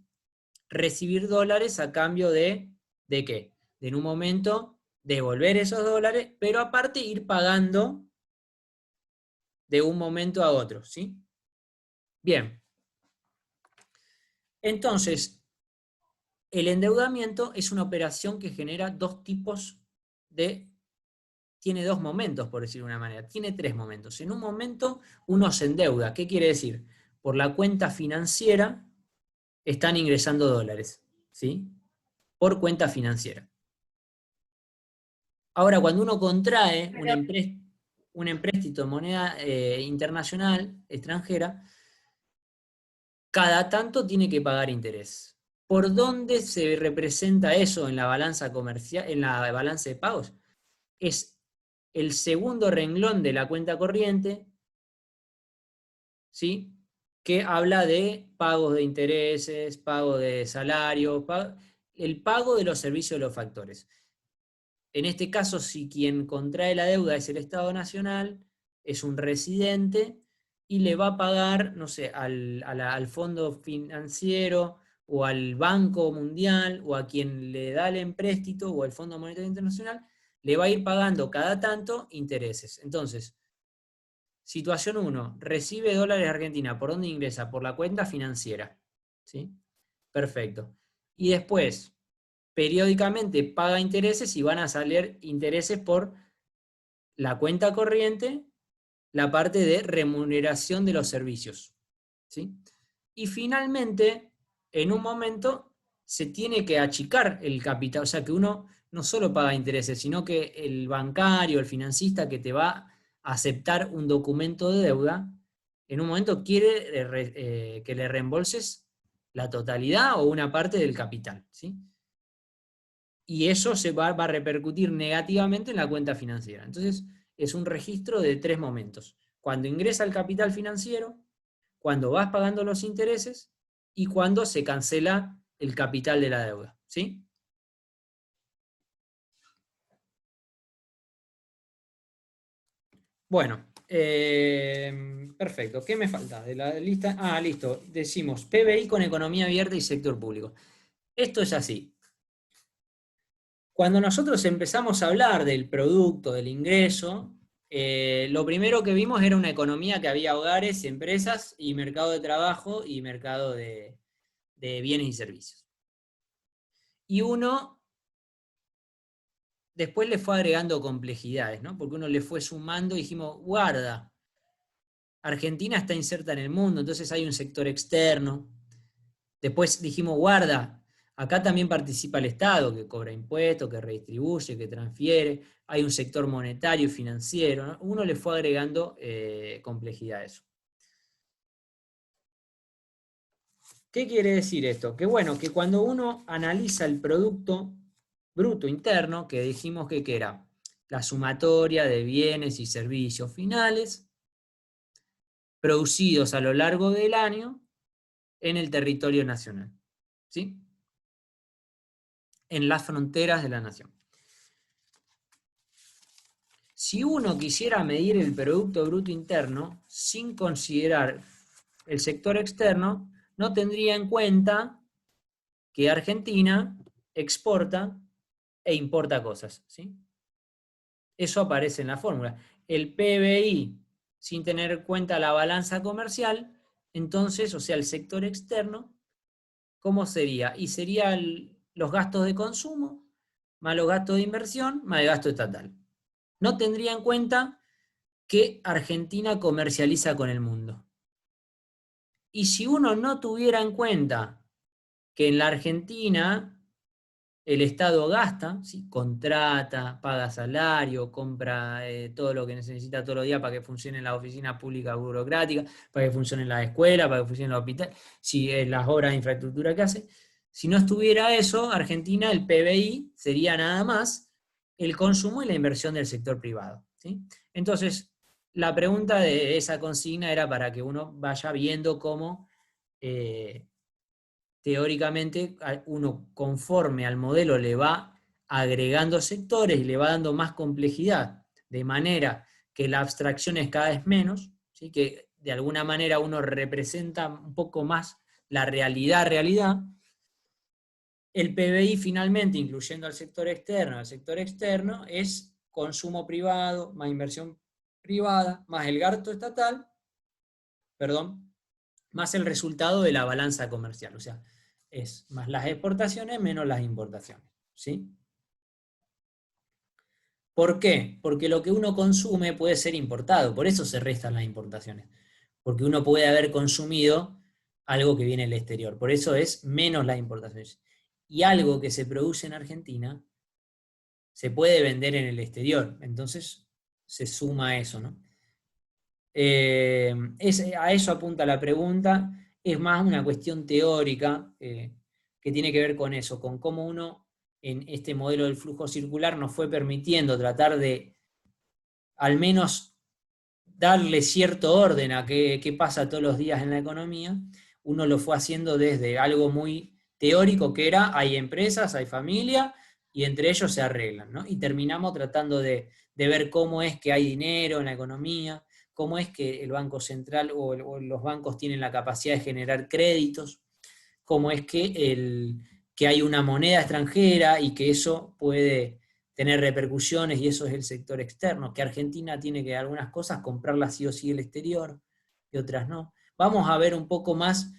recibir dólares a cambio ¿de qué? De en un momento devolver esos dólares, pero aparte ir pagando de un momento a otro, ¿sí? Bien. Entonces, el endeudamiento es una operación que genera tiene dos momentos, por decirlo de una manera, tiene tres momentos. En un momento uno se endeuda. ¿Qué quiere decir? Por la cuenta financiera están ingresando dólares, ¿sí? Por cuenta financiera. Ahora, cuando uno contrae un empréstito de moneda internacional, extranjera, cada tanto tiene que pagar interés. ¿Por dónde se representa eso en la balanza comercial, en la balanza de pagos? Es el segundo renglón de la cuenta corriente, ¿sí? Que habla de pagos de intereses, pago de salario, el pago de los servicios de los factores. En este caso, si quien contrae la deuda es el Estado Nacional, es un residente, y le va a pagar, no sé, al fondo financiero, o al Banco Mundial, o a quien le da el empréstito, o al Fondo Monetario Internacional, le va a ir pagando cada tanto intereses. Entonces, Situación 1, recibe dólares de Argentina. ¿Por dónde ingresa? Por la cuenta financiera. ¿Sí? Perfecto. Y después, periódicamente paga intereses y van a salir intereses por la cuenta corriente, la parte de remuneración de los servicios. ¿Sí? Y finalmente, en un momento, se tiene que achicar el capital, o sea que uno no solo paga intereses, sino que el bancario, el financista que te va a aceptar un documento de deuda, en un momento quiere que le reembolses la totalidad o una parte del capital. ¿Sí? Y eso se va a repercutir negativamente en la cuenta financiera. Entonces, es un registro de 3 momentos. Cuando ingresa el capital financiero, cuando vas pagando los intereses y cuando se cancela el capital de la deuda. ¿Sí? Bueno, perfecto. ¿Qué me falta de la lista? Ah, listo. Decimos PBI con economía abierta y sector público. Esto es así. Cuando nosotros empezamos a hablar del producto, del ingreso, lo primero que vimos era una economía que había hogares, empresas y mercado de trabajo y mercado de bienes y servicios. Y uno después le fue agregando complejidades, ¿no? Porque uno le fue sumando y dijimos, guarda, Argentina está inserta en el mundo, entonces hay un sector externo. Después dijimos, guarda, acá también participa el Estado, que cobra impuestos, que redistribuye, que transfiere, hay un sector monetario y financiero, ¿no? Uno le fue agregando complejidad a eso. ¿Qué quiere decir esto? Que bueno, que cuando uno analiza el Producto Bruto Interno, que dijimos que era la sumatoria de bienes y servicios finales producidos a lo largo del año en el territorio nacional, ¿sí? En las fronteras de la nación. Si uno quisiera medir el Producto Bruto Interno sin considerar el sector externo, no tendría en cuenta que Argentina exporta e importa cosas, ¿sí? Eso aparece en la fórmula. El PBI, sin tener en cuenta la balanza comercial, entonces, o sea, el sector externo, ¿cómo sería? Y serían los gastos de consumo, más los gastos de inversión, más el gasto estatal. No tendría en cuenta que Argentina comercializa con el mundo. Y si uno no tuviera en cuenta que en la Argentina el Estado gasta, ¿sí? Contrata, paga salario, compra todo lo que necesita todos los días para que funcionen las oficinas públicas burocráticas, para que funcionen las escuelas, para que funcionen los hospitales, las obras de infraestructura que hace. Si no estuviera eso, Argentina, el PBI sería nada más el consumo y la inversión del sector privado, ¿sí? Entonces, la pregunta de esa consigna era para que uno vaya viendo cómo teóricamente uno conforme al modelo le va agregando sectores y le va dando más complejidad, de manera que la abstracción es cada vez menos, ¿sí? Que de alguna manera uno representa un poco más la realidad. El PBI finalmente, incluyendo al sector externo, es consumo privado, más inversión privada, más el gasto estatal, más el resultado de la balanza comercial. O sea, es más las exportaciones menos las importaciones, ¿sí? ¿Por qué? Porque lo que uno consume puede ser importado, por eso se restan las importaciones. Porque uno puede haber consumido algo que viene del exterior, por eso es menos las importaciones. Y algo que se produce en Argentina se puede vender en el exterior, entonces se suma eso, ¿no? A eso apunta la pregunta, es más una cuestión teórica que tiene que ver con eso, con cómo uno en este modelo del flujo circular nos fue permitiendo tratar de al menos darle cierto orden a qué pasa todos los días en la economía. Uno lo fue haciendo desde algo muy teórico que era, hay empresas, hay familia, y entre ellos se arreglan, ¿no? Y terminamos tratando de ver cómo es que hay dinero en la economía, cómo es que el Banco Central o los bancos tienen la capacidad de generar créditos, cómo es que hay una moneda extranjera y que eso puede tener repercusiones, y eso es el sector externo, que Argentina tiene que algunas cosas comprarlas sí o sí el exterior, y otras no. Vamos a ver un poco más,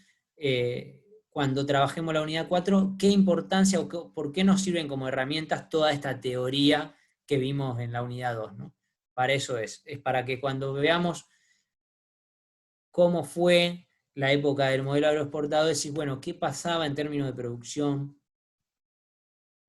cuando trabajemos la unidad 4, qué importancia o por qué nos sirven como herramientas toda esta teoría que vimos en la unidad 2, ¿no? Para eso es para que cuando veamos cómo fue la época del modelo agroexportado, decir, bueno, ¿qué pasaba en términos de producción?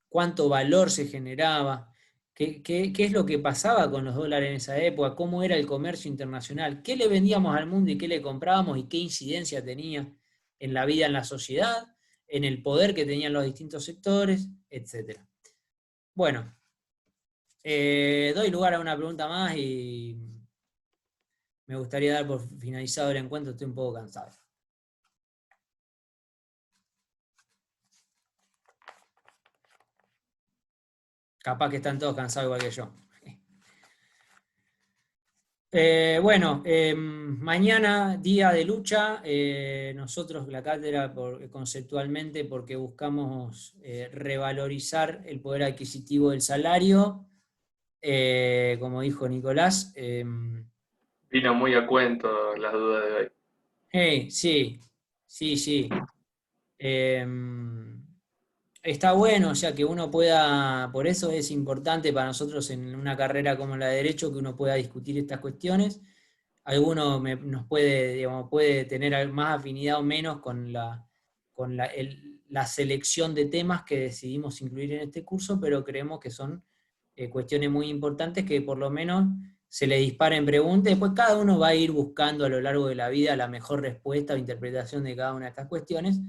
¿Cuánto valor se generaba? ¿Qué es lo que pasaba con los dólares en esa época? ¿Cómo era el comercio internacional? ¿Qué le vendíamos al mundo y qué le comprábamos y qué incidencia tenía en la vida, en la sociedad, en el poder que tenían los distintos sectores, etcétera? Bueno, doy lugar a una pregunta más y me gustaría dar por finalizado el encuentro, estoy un poco cansado. Capaz que están todos cansados igual que yo. Bueno, mañana, día de lucha, nosotros, la cátedra, conceptualmente, porque buscamos revalorizar el poder adquisitivo del salario, como dijo Nicolás. Vino muy a cuento las dudas de hoy. Sí. Está bueno, o sea, que uno pueda, por eso es importante para nosotros en una carrera como la de Derecho, que uno pueda discutir estas cuestiones. Alguno nos puede, digamos, puede tener más afinidad o menos con la selección de temas que decidimos incluir en este curso, pero creemos que son cuestiones muy importantes que por lo menos se le disparen preguntas, después cada uno va a ir buscando a lo largo de la vida la mejor respuesta o interpretación de cada una de estas cuestiones,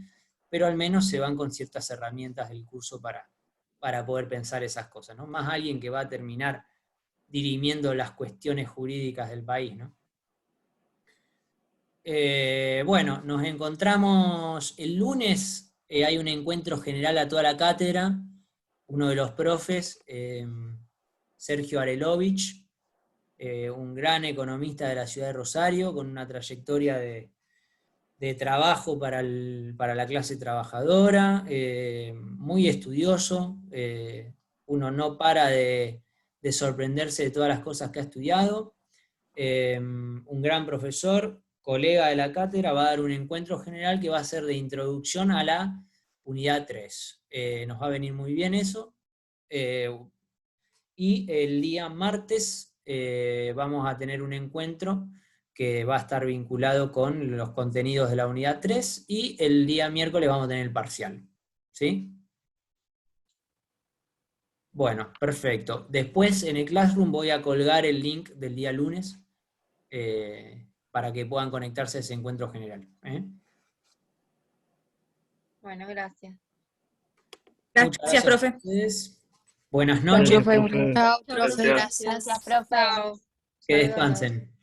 pero al menos se van con ciertas herramientas del curso para poder pensar esas cosas, ¿no? Más alguien que va a terminar dirimiendo las cuestiones jurídicas del país, ¿no? Bueno, nos encontramos el lunes, hay un encuentro general a toda la cátedra, uno de los profes, Sergio Arelovich, un gran economista de la ciudad de Rosario, con una trayectoria de trabajo para la clase trabajadora, muy estudioso, uno no para de sorprenderse de todas las cosas que ha estudiado, un gran profesor, colega de la cátedra, va a dar un encuentro general que va a ser de introducción a la unidad 3. Nos va a venir muy bien eso, y el día martes vamos a tener un encuentro que va a estar vinculado con los contenidos de la unidad 3, y el día miércoles vamos a tener el parcial. ¿Sí? Bueno, perfecto. Después en el Classroom voy a colgar el link del día lunes para que puedan conectarse a ese encuentro general. Bueno, gracias. Gracias, profe. Buenas noches. Chao, profe, Gracias. gracias. Chao. Que descansen.